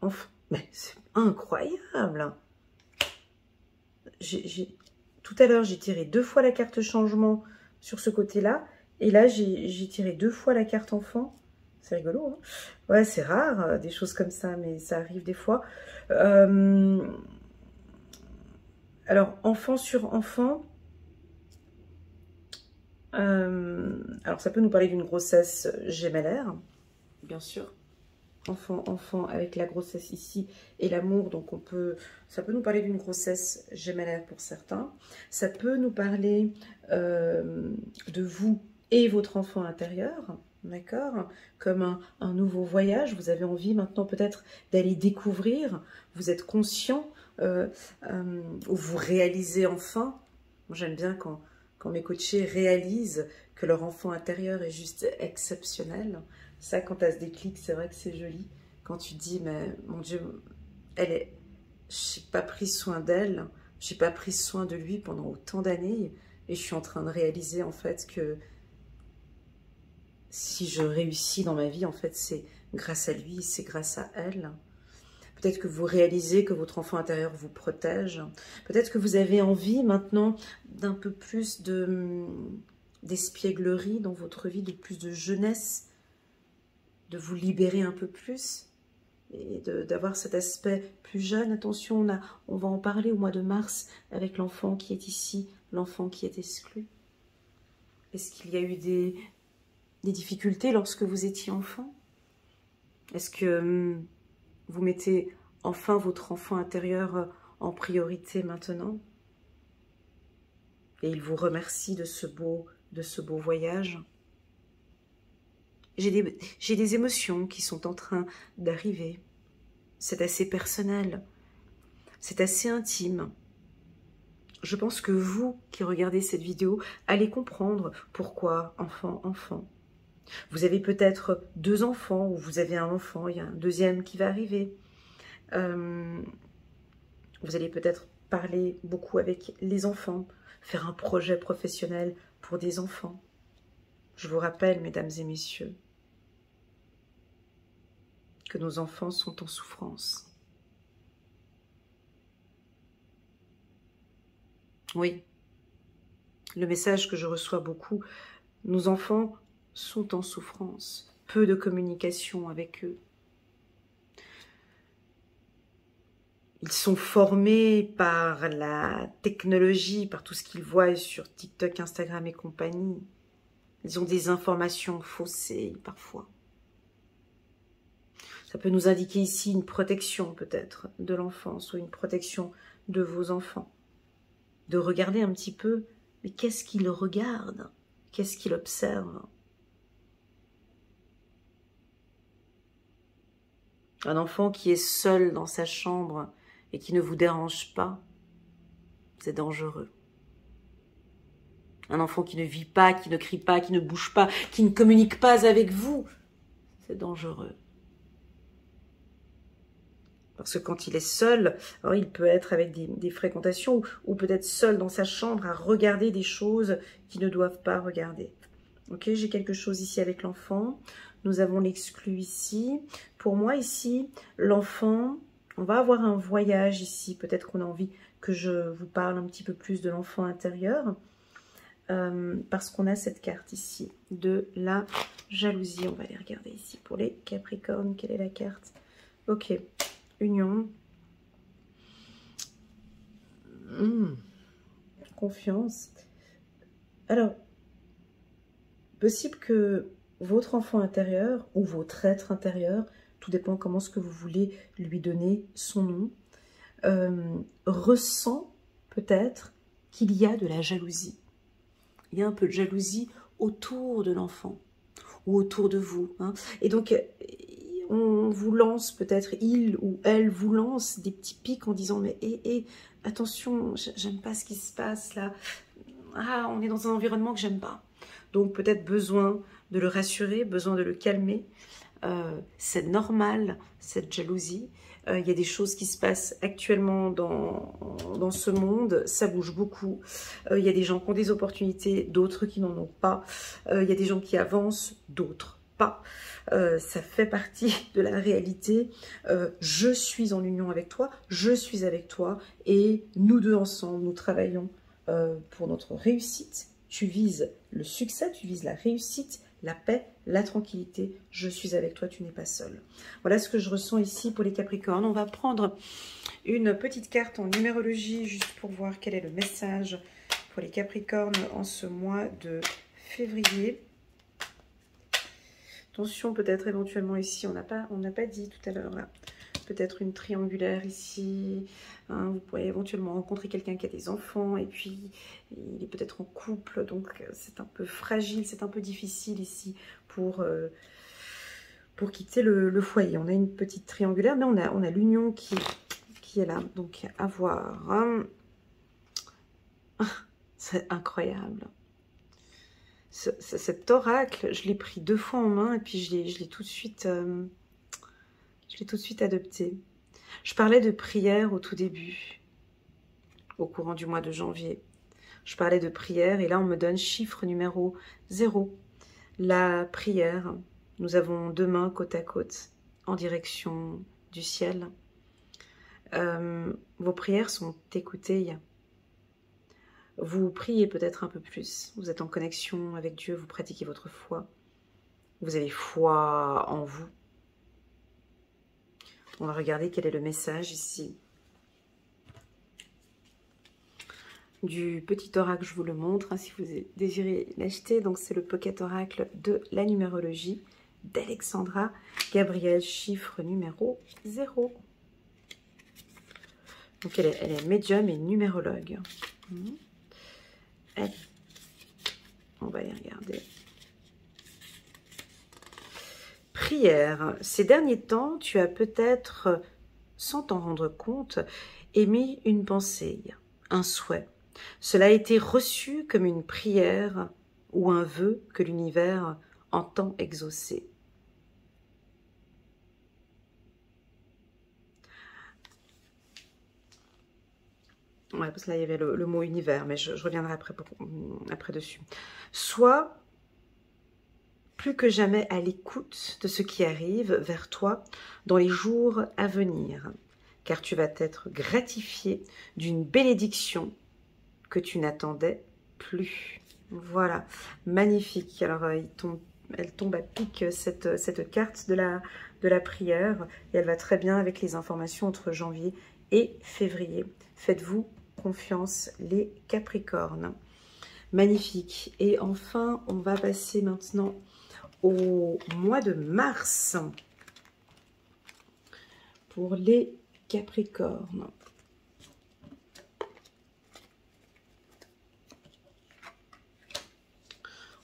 Enfin, mais c'est incroyable. Tout à l'heure, j'ai tiré 2 fois la carte changement sur ce côté-là. Et là, j'ai tiré 2 fois la carte enfant. C'est rigolo, hein? Ouais, c'est rare, des choses comme ça, mais ça arrive des fois. Alors, enfant sur enfant, alors ça peut nous parler d'une grossesse gémellaire, bien sûr. Enfant avec la grossesse ici et l'amour, donc ça peut nous parler d'une grossesse gémellaire pour certains. Ça peut nous parler de vous et votre enfant intérieur, d'accord? Comme un nouveau voyage, vous avez envie maintenant peut-être d'aller découvrir, vous êtes conscient, ou vous réalisez enfin. Moi j'aime bien quand mes coachés réalisent que leur enfant intérieur est juste exceptionnel. Ça, quand tu as ce déclic, c'est vrai que c'est joli. Quand tu dis, mais mon Dieu, je n'ai pas pris soin d'elle, je n'ai pas pris soin de lui pendant autant d'années, et je suis en train de réaliser en fait que si je réussis dans ma vie, en fait, c'est grâce à lui, c'est grâce à elle. Peut-être que vous réalisez que votre enfant intérieur vous protège. Peut-être que vous avez envie maintenant d'un peu plus d'espièglerie dans votre vie, de plus de jeunesse, de vous libérer un peu plus et d'avoir cet aspect plus jeune. Attention, on va en parler au mois de mars avec l'enfant qui est ici, l'enfant qui est exclu. Est-ce qu'il y a eu des difficultés lorsque vous étiez enfant? Est-ce que vous mettez enfin votre enfant intérieur en priorité maintenant? Et il vous remercie de ce beau voyage. J'ai des émotions qui sont en train d'arriver. C'est assez personnel. C'est assez intime. Je pense que vous qui regardez cette vidéo allez comprendre pourquoi enfant. Vous avez peut-être 2 enfants ou vous avez un enfant, il y a un deuxième qui va arriver. Vous allez peut-être parler beaucoup avec les enfants, faire un projet professionnel pour des enfants. Je vous rappelle, mesdames et messieurs, que nos enfants sont en souffrance. Oui, le message que je reçois beaucoup, nos enfants sont en souffrance, peu de communication avec eux. Ils sont formés par la technologie, par tout ce qu'ils voient sur TikTok, Instagram et compagnie. Ils ont des informations faussées parfois. Ça peut nous indiquer ici une protection peut-être de l'enfance ou une protection de vos enfants. De regarder un petit peu, mais qu'est-ce qu'ils regardent? Qu'est-ce qu'ils observent? Un enfant qui est seul dans sa chambre et qui ne vous dérange pas, c'est dangereux. Un enfant qui ne vit pas, qui ne crie pas, qui ne bouge pas, qui ne communique pas avec vous, c'est dangereux. Parce que quand il est seul, alors il peut être avec des fréquentations ou peut-être seul dans sa chambre à regarder des choses qu'il ne doivent pas regarder. Ok, j'ai quelque chose ici avec l'enfant. Nous avons l'exclu ici. Pour moi ici, l'enfant, on va avoir un voyage ici. Peut-être qu'on a envie que je vous parle un petit peu plus de l'enfant intérieur. Parce qu'on a cette carte ici de la jalousie. On va aller regarder ici pour les Capricornes. Quelle est la carte? Ok. Union, confiance. Alors, possible que votre enfant intérieur ou votre être intérieur, tout dépend comment ce que vous voulez lui donner son nom, ressent peut-être qu'il y a de la jalousie. Il y a un peu de jalousie autour de l'enfant ou autour de vous. Hein. Et donc, on vous lance peut-être, il ou elle vous lance des petits pics en disant mais attention, j'aime pas ce qui se passe là, on est dans un environnement que j'aime pas. Donc peut-être besoin de le rassurer, besoin de le calmer. C'est normal cette jalousie. Il y a des choses qui se passent actuellement dans ce monde, ça bouge beaucoup. Il y a des gens qui ont des opportunités, d'autres qui n'en ont pas. Il y a des gens qui avancent, d'autres pas. Ça fait partie de la réalité. Je suis en union avec toi, je suis avec toi et nous deux ensemble, nous travaillons pour notre réussite. Tu vises le succès, tu vises la réussite, la paix, la tranquillité. Je suis avec toi, tu n'es pas seul. Voilà ce que je ressens ici pour les Capricornes. On va prendre une petite carte en numérologie juste pour voir quel est le message pour les Capricornes en ce mois de février. Attention, peut-être éventuellement ici, on n'a pas dit tout à l'heure là. Peut-être une triangulaire ici. Hein, vous pourriez éventuellement rencontrer quelqu'un qui a des enfants et puis il est peut-être en couple, donc c'est un peu fragile, c'est un peu difficile ici pour quitter le foyer. On a une petite triangulaire, mais on a l'union qui est là, donc à voir. Hein. C'est incroyable. Cet oracle, je l'ai pris 2 fois en main et puis je l'ai tout de suite adopté. Je parlais de prière au tout début, au courant du mois de janvier. Je parlais de prière et là on me donne chiffre numéro 0. La prière, nous avons 2 mains côte à côte en direction du ciel. Vos prières sont écoutées. Vous priez peut-être un peu plus. Vous êtes en connexion avec Dieu, vous pratiquez votre foi. Vous avez foi en vous. On va regarder quel est le message ici. Du petit oracle, je vous le montre, hein, si vous désirez l'acheter. Donc c'est le Pocket Oracle de la numérologie d'Alexandra Gabriel, chiffre numéro 0. Donc elle est médium et numérologue. On va y regarder. Prière. Ces derniers temps, tu as peut-être, sans t'en rendre compte, émis une pensée, un souhait. Cela a été reçu comme une prière ou un vœu que l'univers entend exaucer. Ouais, parce que là, il y avait le mot univers, mais je reviendrai après dessus. Sois plus que jamais à l'écoute de ce qui arrive vers toi dans les jours à venir, car tu vas être gratifié d'une bénédiction que tu n'attendais plus. Voilà, magnifique. Alors, elle tombe à pic cette carte de la prière, et elle va très bien avec les informations entre janvier et février. Faites-vous confiance, les Capricornes. Magnifique. Et enfin, on va passer maintenant au mois de mars pour les Capricornes.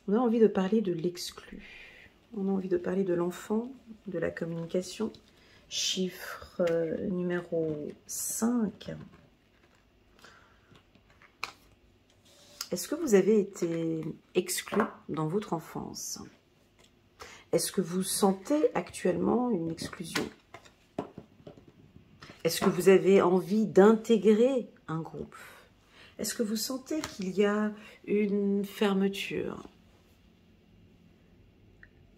On a envie de parler de l'exclu. On a envie de parler de l'enfant, de la communication. Chiffre numéro 5. Est-ce que vous avez été exclu dans votre enfance? Est-ce que vous sentez actuellement une exclusion? Est-ce que vous avez envie d'intégrer un groupe? Est-ce que vous sentez qu'il y a une fermeture?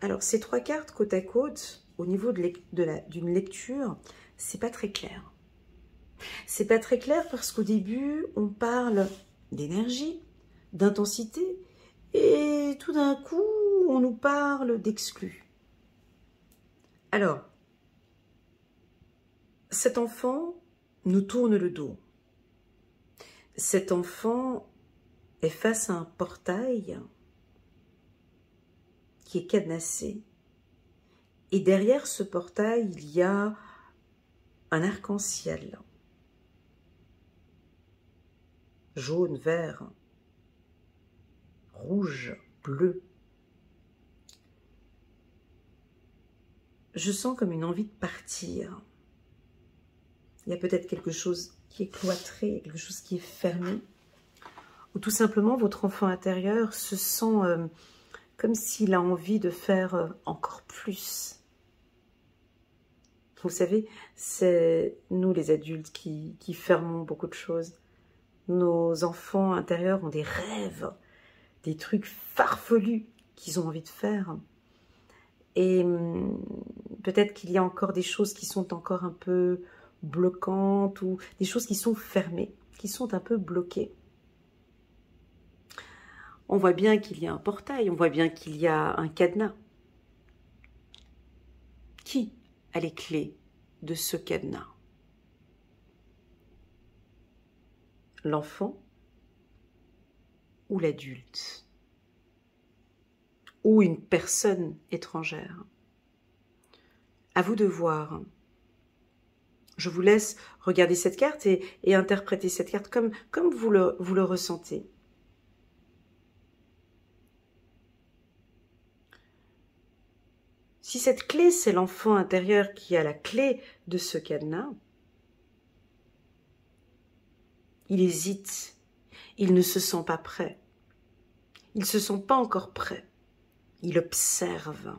Alors, ces 3 cartes côte à côte, au niveau d'une lecture, c'est pas très clair. C'est pas très clair parce qu'au début, on parle d'énergie, d'intensité, et tout d'un coup, on nous parle d'exclus. Alors, cet enfant nous tourne le dos. Cet enfant est face à un portail qui est cadenassé. Et derrière ce portail, il y a un arc-en-ciel. Jaune, vert, rouge, bleu. Je sens comme une envie de partir. Il y a peut-être quelque chose qui est cloîtré, quelque chose qui est fermé. Ou tout simplement, votre enfant intérieur se sent comme s'il a envie de faire encore plus. Vous savez, c'est nous les adultes qui fermons beaucoup de choses. Nos enfants intérieurs ont des rêves, des trucs farfelus qu'ils ont envie de faire. Et peut-être qu'il y a encore des choses qui sont encore un peu bloquantes ou des choses qui sont fermées, qui sont un peu bloquées. On voit bien qu'il y a un portail, on voit bien qu'il y a un cadenas. Qui a les clés de ce cadenas? L'enfant ou l'adulte? Ou une personne étrangère? À vous de voir. Je vous laisse regarder cette carte et interpréter cette carte comme vous le ressentez. Si cette clé, c'est l'enfant intérieur qui a la clé de ce cadenas, il hésite, il ne se sent pas prêt, il ne se sent pas encore prêt, il observe.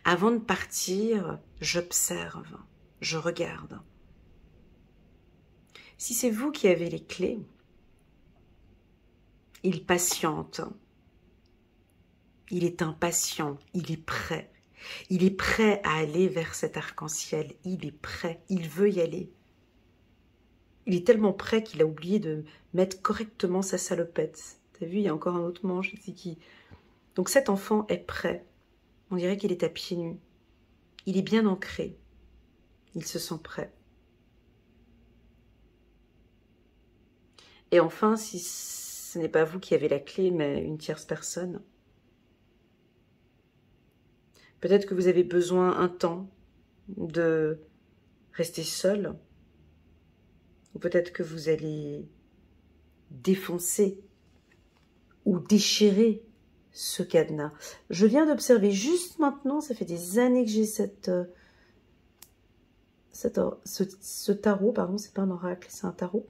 Avant de partir, j'observe, je regarde. Si c'est vous qui avez les clés, il patiente. Il est impatient, il est prêt. Il est prêt à aller vers cet arc-en-ciel. Il est prêt, il veut y aller. Il est tellement prêt qu'il a oublié de mettre correctement sa salopette. T'as vu, il y a encore un autre manche ici qui... Donc cet enfant est prêt. On dirait qu'il est à pieds nus. Il est bien ancré. Il se sent prêt. Et enfin, si ce n'est pas vous qui avez la clé, mais une tierce personne, peut-être que vous avez besoin un temps de rester seul, ou peut-être que vous allez défoncer ou déchirer ce cadenas. Je viens d'observer juste maintenant, ça fait des années que j'ai ce tarot, pardon, c'est pas un oracle, c'est un tarot.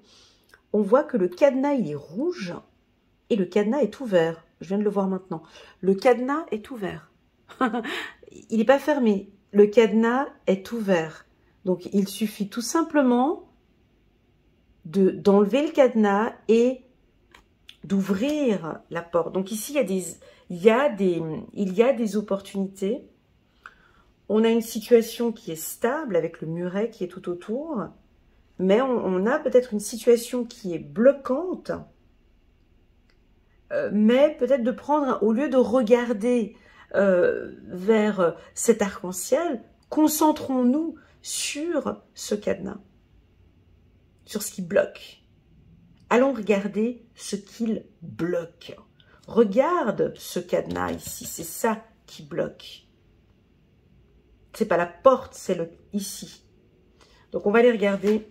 On voit que le cadenas, il est rouge et le cadenas est ouvert. Je viens de le voir maintenant. Le cadenas est ouvert. Il n'est pas fermé. Le cadenas est ouvert. Donc, il suffit tout simplement d'enlever le cadenas et d'ouvrir la porte. Donc, ici, il y a des opportunités. On a une situation qui est stable avec le muret qui est tout autour. Mais on a peut-être une situation qui est bloquante. Mais peut-être de prendre, au lieu de regarder vers cet arc-en-ciel, concentrons-nous sur ce cadenas, sur ce qui bloque. Allons regarder ce qu'il bloque. Regarde ce cadenas ici, c'est ça qui bloque. C'est pas la porte, c'est le ici. Donc on va aller regarder.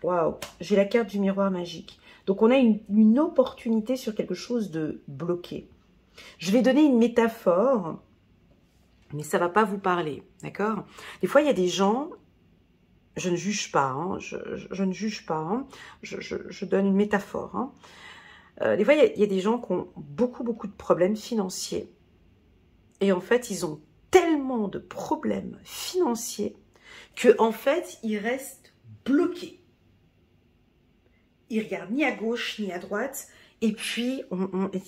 Waouh, j'ai la carte du miroir magique. Donc on a une opportunité sur quelque chose de bloqué. Je vais donner une métaphore, mais ça ne va pas vous parler, d'accord? Des fois, il y a des gens, je ne juge pas, hein, je ne juge pas, hein, je donne une métaphore. Hein. Des fois, il y a des gens qui ont beaucoup de problèmes financiers. Et en fait, ils ont tellement de problèmes financiers qu'en fait, ils restent bloqués. Ils regardent ni à gauche ni à droite, et puis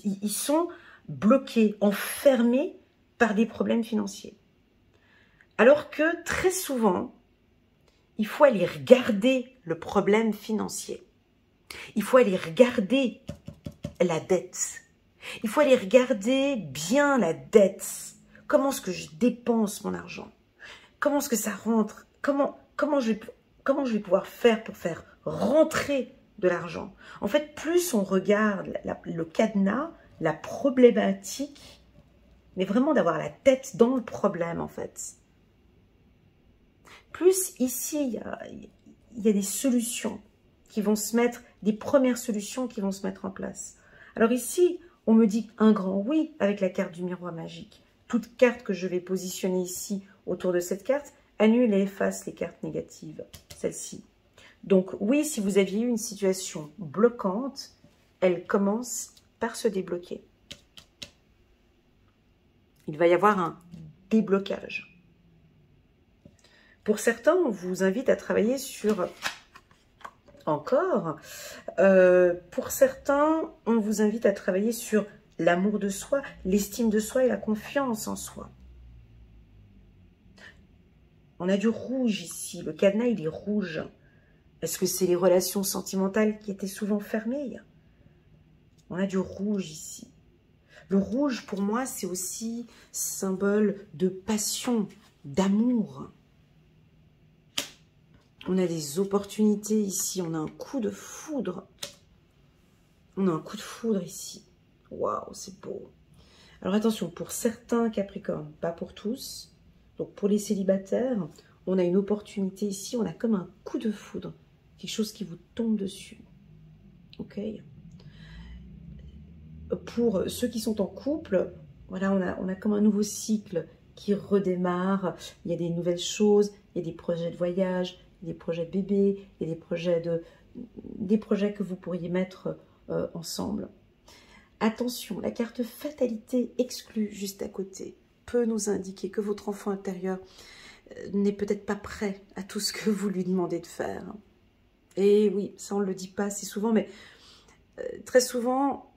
ils sont bloqués, enfermés par des problèmes financiers. Alors que très souvent, il faut aller regarder le problème financier. Il faut aller regarder la dette. Il faut aller regarder bien la dette. Comment est-ce que je dépense mon argent? Comment est-ce que ça rentre? Comment je vais pouvoir faire pour faire rentrer de l'argent? En fait, plus on regarde le cadenas, la problématique, mais vraiment d'avoir la tête dans le problème, en fait. Plus ici, il y a des solutions qui vont se mettre, des premières solutions qui vont se mettre en place. Alors ici, on me dit un grand oui avec la carte du miroir magique. Toute carte que je vais positionner ici autour de cette carte annule et efface les cartes négatives, celle-ci. Donc oui, si vous aviez eu une situation bloquante, elle commence par se débloquer. Il va y avoir un déblocage. Pour certains, on vous invite à travailler sur... Encore, pour certains, on vous invite à travailler sur l'amour de soi, l'estime de soi et la confiance en soi. On a du rouge ici, le cadenas il est rouge. Est-ce que c'est les relations sentimentales qui étaient souvent fermées? On a du rouge ici. Le rouge, pour moi, c'est aussi symbole de passion, d'amour. On a des opportunités ici. On a un coup de foudre. On a un coup de foudre ici. Waouh, c'est beau. Alors attention, pour certains Capricornes, pas pour tous. Donc pour les célibataires, on a une opportunité ici. On a comme un coup de foudre. Quelque chose qui vous tombe dessus. Ok. Pour ceux qui sont en couple, voilà, on a comme un nouveau cycle qui redémarre. Il y a des nouvelles choses, il y a des projets de voyage, il y a des projets de bébé, il y a des projets que vous pourriez mettre ensemble. Attention, la carte fatalité exclue juste à côté peut nous indiquer que votre enfant intérieur n'est peut-être pas prêt à tout ce que vous lui demandez de faire. Et oui, ça on ne le dit pas assez souvent, mais très souvent,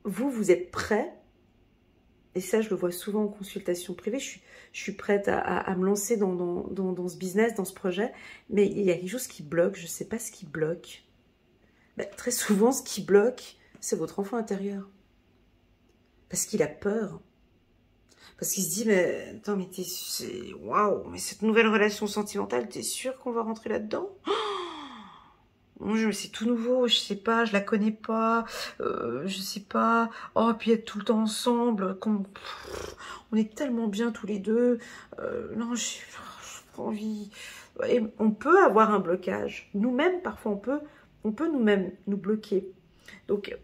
vous êtes prêt, et ça je le vois souvent en consultation privée, je suis prête à me lancer dans ce business, dans ce projet, mais il y a quelque chose qui bloque, je ne sais pas ce qui bloque. Ben, très souvent, ce qui bloque, c'est votre enfant intérieur. Parce qu'il a peur. Parce qu'il se dit, mais attends, mais waouh, mais cette nouvelle relation sentimentale, t'es sûr qu'on va rentrer là-dedans? C'est tout nouveau, je sais pas, je la connais pas, je sais pas. Oh, puis être tout le temps ensemble, on est tellement bien tous les deux. Non, j'ai pas envie. Et on peut avoir un blocage. Nous-mêmes, parfois, on peut nous-mêmes nous bloquer. Donc,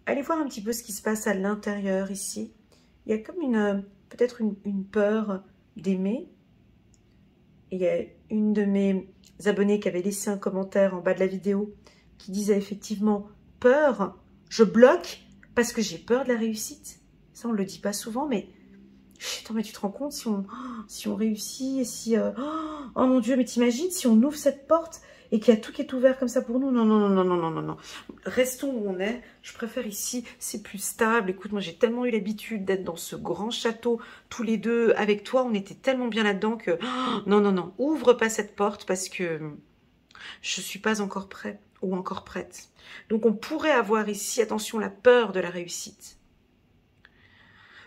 allez voir un petit peu ce qui se passe à l'intérieur ici. Il y a comme peut-être une peur d'aimer. Il y a une de mes abonnés qui avait laissé un commentaire en bas de la vidéo qui disait effectivement « Peur, je bloque parce que j'ai peur de la réussite ». Ça, on ne le dit pas souvent, mais... Attends, mais tu te rends compte si on réussit et si... oh mon Dieu, mais t'imagines si on ouvre cette porte et qu'il y a tout qui est ouvert comme ça pour nous? Non, non, non, non, non, non, non. Restons où on est. Je préfère ici, c'est plus stable. Écoute, moi, j'ai tellement eu l'habitude d'être dans ce grand château, tous les deux, avec toi. On était tellement bien là-dedans que... non, non, non. Ouvre pas cette porte parce que je suis pas encore prêt ou encore prête. Donc, on pourrait avoir ici, attention, la peur de la réussite.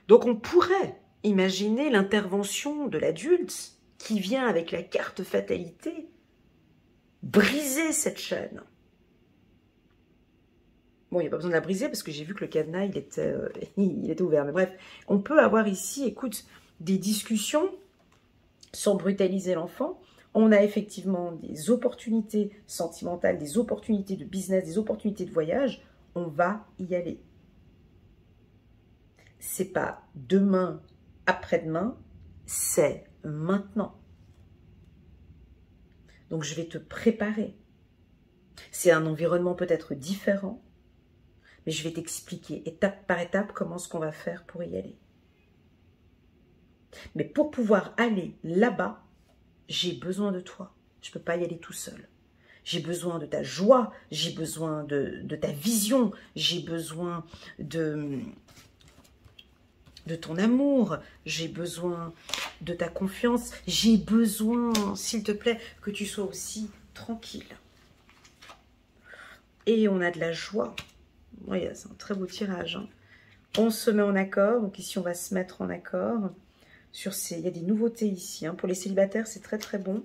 Donc, on pourrait imaginer l'intervention de l'adulte qui vient avec la carte fatalité briser cette chaîne. Bon, il n'y a pas besoin de la briser parce que j'ai vu que le cadenas, il était ouvert. Mais bref, on peut avoir ici, écoute, des discussions sans brutaliser l'enfant. On a effectivement des opportunités sentimentales, des opportunités de business, des opportunités de voyage. On va y aller. C'est pas demain, après-demain, c'est maintenant. Donc, je vais te préparer. C'est un environnement peut-être différent, mais je vais t'expliquer étape par étape comment est-ce qu'on va faire pour y aller. Mais pour pouvoir aller là-bas, j'ai besoin de toi. Je ne peux pas y aller tout seul. J'ai besoin de ta joie, j'ai besoin de ta vision, j'ai besoin de ton amour, j'ai besoin de ta confiance, j'ai besoin, s'il te plaît, que tu sois aussi tranquille. Et on a de la joie. Oui, c'est un très beau tirage. Hein. On se met en accord, donc ici on va se mettre en accord. Il y a des nouveautés ici. Hein. Pour les célibataires, c'est très très bon.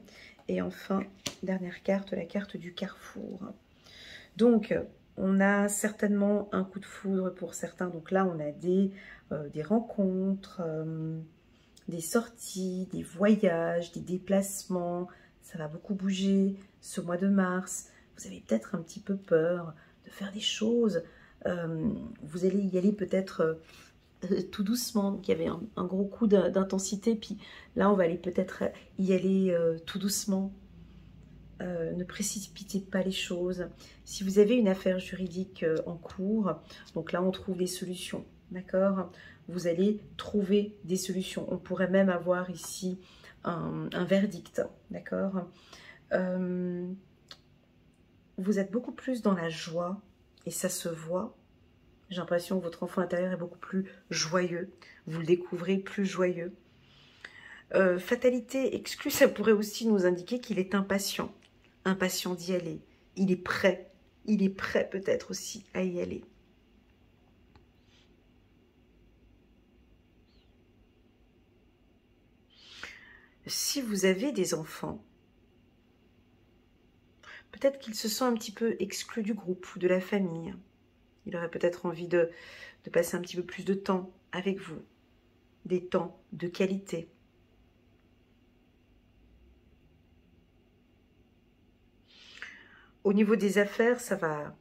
Et enfin, dernière carte, la carte du carrefour. Donc, on a certainement un coup de foudre pour certains. Donc là, on a des rencontres, des sorties, des voyages, des déplacements. Ça va beaucoup bouger ce mois de mars. Vous avez peut-être un petit peu peur de faire des choses. Vous allez y aller peut-être tout doucement. Donc, il y avait un gros coup d'intensité. Puis là, on va aller peut-être y aller tout doucement. Ne précipitez pas les choses. Si vous avez une affaire juridique en cours, donc là on trouve des solutions, d'accord? Vous allez trouver des solutions. On pourrait même avoir ici un verdict, d'accord? Vous êtes beaucoup plus dans la joie et ça se voit. J'ai l'impression que votre enfant intérieur est beaucoup plus joyeux. Vous le découvrez plus joyeux. Fatalité exclue, ça pourrait aussi nous indiquer qu'il est impatient. Impatient d'y aller. Il est prêt il est prêt peut-être aussi à y aller. Si vous avez des enfants, peut-être qu'il se sent un petit peu exclu du groupe, de la famille. Il aurait peut-être envie de passer un petit peu plus de temps avec vous, des temps de qualité. Au niveau des affaires, ça va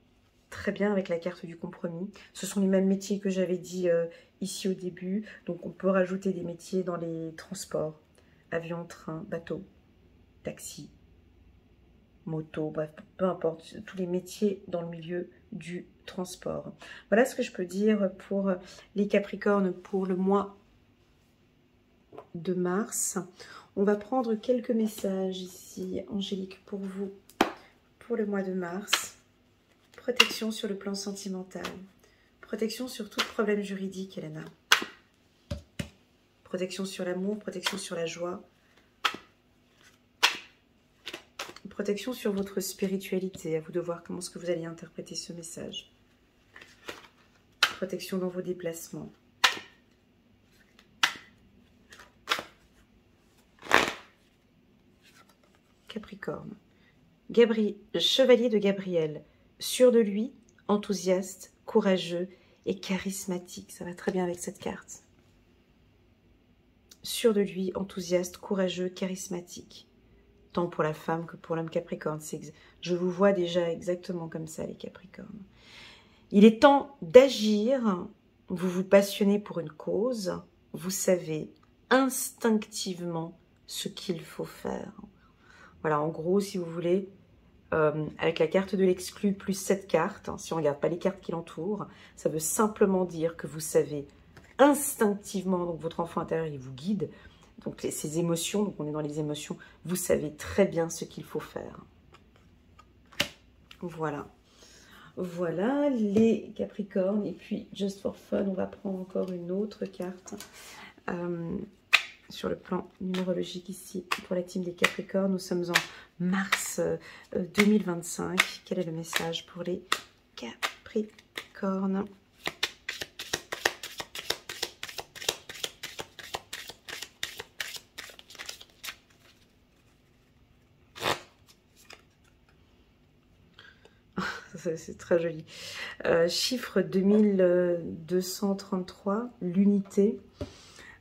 très bien avec la carte du compromis. Ce sont les mêmes métiers que j'avais dit ici au début. Donc on peut rajouter des métiers dans les transports. Avion, train, bateau, taxi, moto, bref, peu importe. Tous les métiers dans le milieu du transport. Voilà ce que je peux dire pour les Capricornes pour le mois de mars. On va prendre quelques messages ici, Angélique, pour vous. Pour le mois de mars, protection sur le plan sentimental, protection sur tout problème juridique, Elena, protection sur l'amour, protection sur la joie, protection sur votre spiritualité, à vous de voir comment est-ce que vous allez interpréter ce message, protection dans vos déplacements. Capricorne. Chevalier de Gabriel, sûr de lui, enthousiaste, courageux et charismatique. Ça va très bien avec cette carte. Sûr de lui, enthousiaste, courageux, charismatique. Tant pour la femme que pour l'homme Capricorne. Je vous vois déjà exactement comme ça, les Capricornes. Il est temps d'agir. Vous vous passionnez pour une cause. Vous savez instinctivement ce qu'il faut faire. Voilà, en gros, si vous voulez, avec la carte de l'exclu plus cette carte, hein, si on ne regarde pas les cartes qui l'entourent, ça veut simplement dire que vous savez instinctivement, donc votre enfant intérieur, il vous guide, donc ces émotions, donc on est dans les émotions, vous savez très bien ce qu'il faut faire. Voilà. Voilà les Capricornes. Et puis, just for fun, on va prendre encore une autre carte. Sur le plan numérologique ici, pour la team des Capricornes, nous sommes en mars 2025. Quel est le message pour les Capricornes? C'est très joli. Chiffre 2233, l'unité.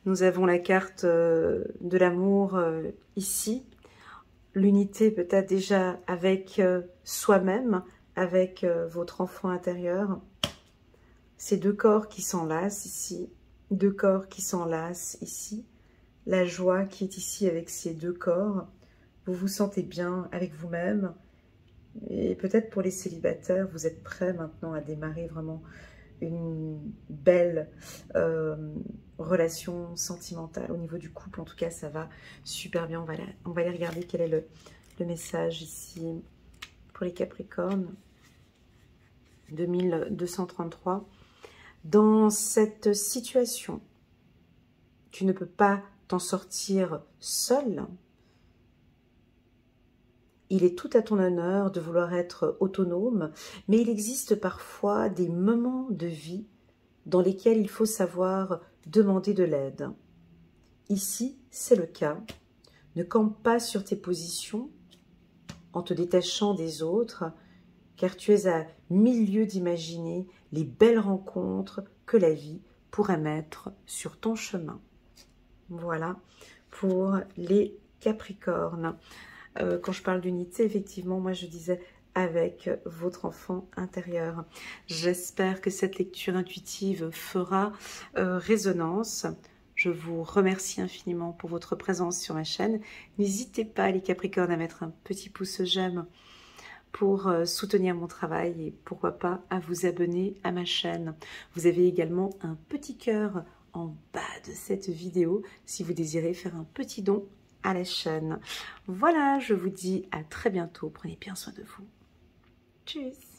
Nous avons la carte de l'amour ici. L'unité peut-être déjà avec soi-même, avec votre enfant intérieur. Ces deux corps qui s'enlacent ici. Deux corps qui s'enlacent ici. La joie qui est ici avec ces deux corps. Vous vous sentez bien avec vous-même. Et peut-être pour les célibataires, vous êtes prêts maintenant à démarrer vraiment une belle relation sentimentale au niveau du couple. En tout cas, ça va super bien. On va aller regarder quel est le message ici pour les Capricornes. 2233. Dans cette situation, tu ne peux pas t'en sortir seul. Il est tout à ton honneur de vouloir être autonome, mais il existe parfois des moments de vie dans lesquels il faut savoir demander de l'aide. Ici, c'est le cas. Ne campe pas sur tes positions en te détachant des autres, car tu es à 1000 lieues d'imaginer les belles rencontres que la vie pourrait mettre sur ton chemin. Voilà pour les Capricornes. Quand je parle d'unité, effectivement, moi je disais avec votre enfant intérieur. J'espère que cette lecture intuitive fera résonance. Je vous remercie infiniment pour votre présence sur ma chaîne. N'hésitez pas, les Capricornes, à mettre un petit pouce j'aime pour soutenir mon travail et pourquoi pas à vous abonner à ma chaîne. Vous avez également un petit cœur en bas de cette vidéo si vous désirez faire un petit don à la chaîne. Voilà, je vous dis à très bientôt. Prenez bien soin de vous. Tchuss!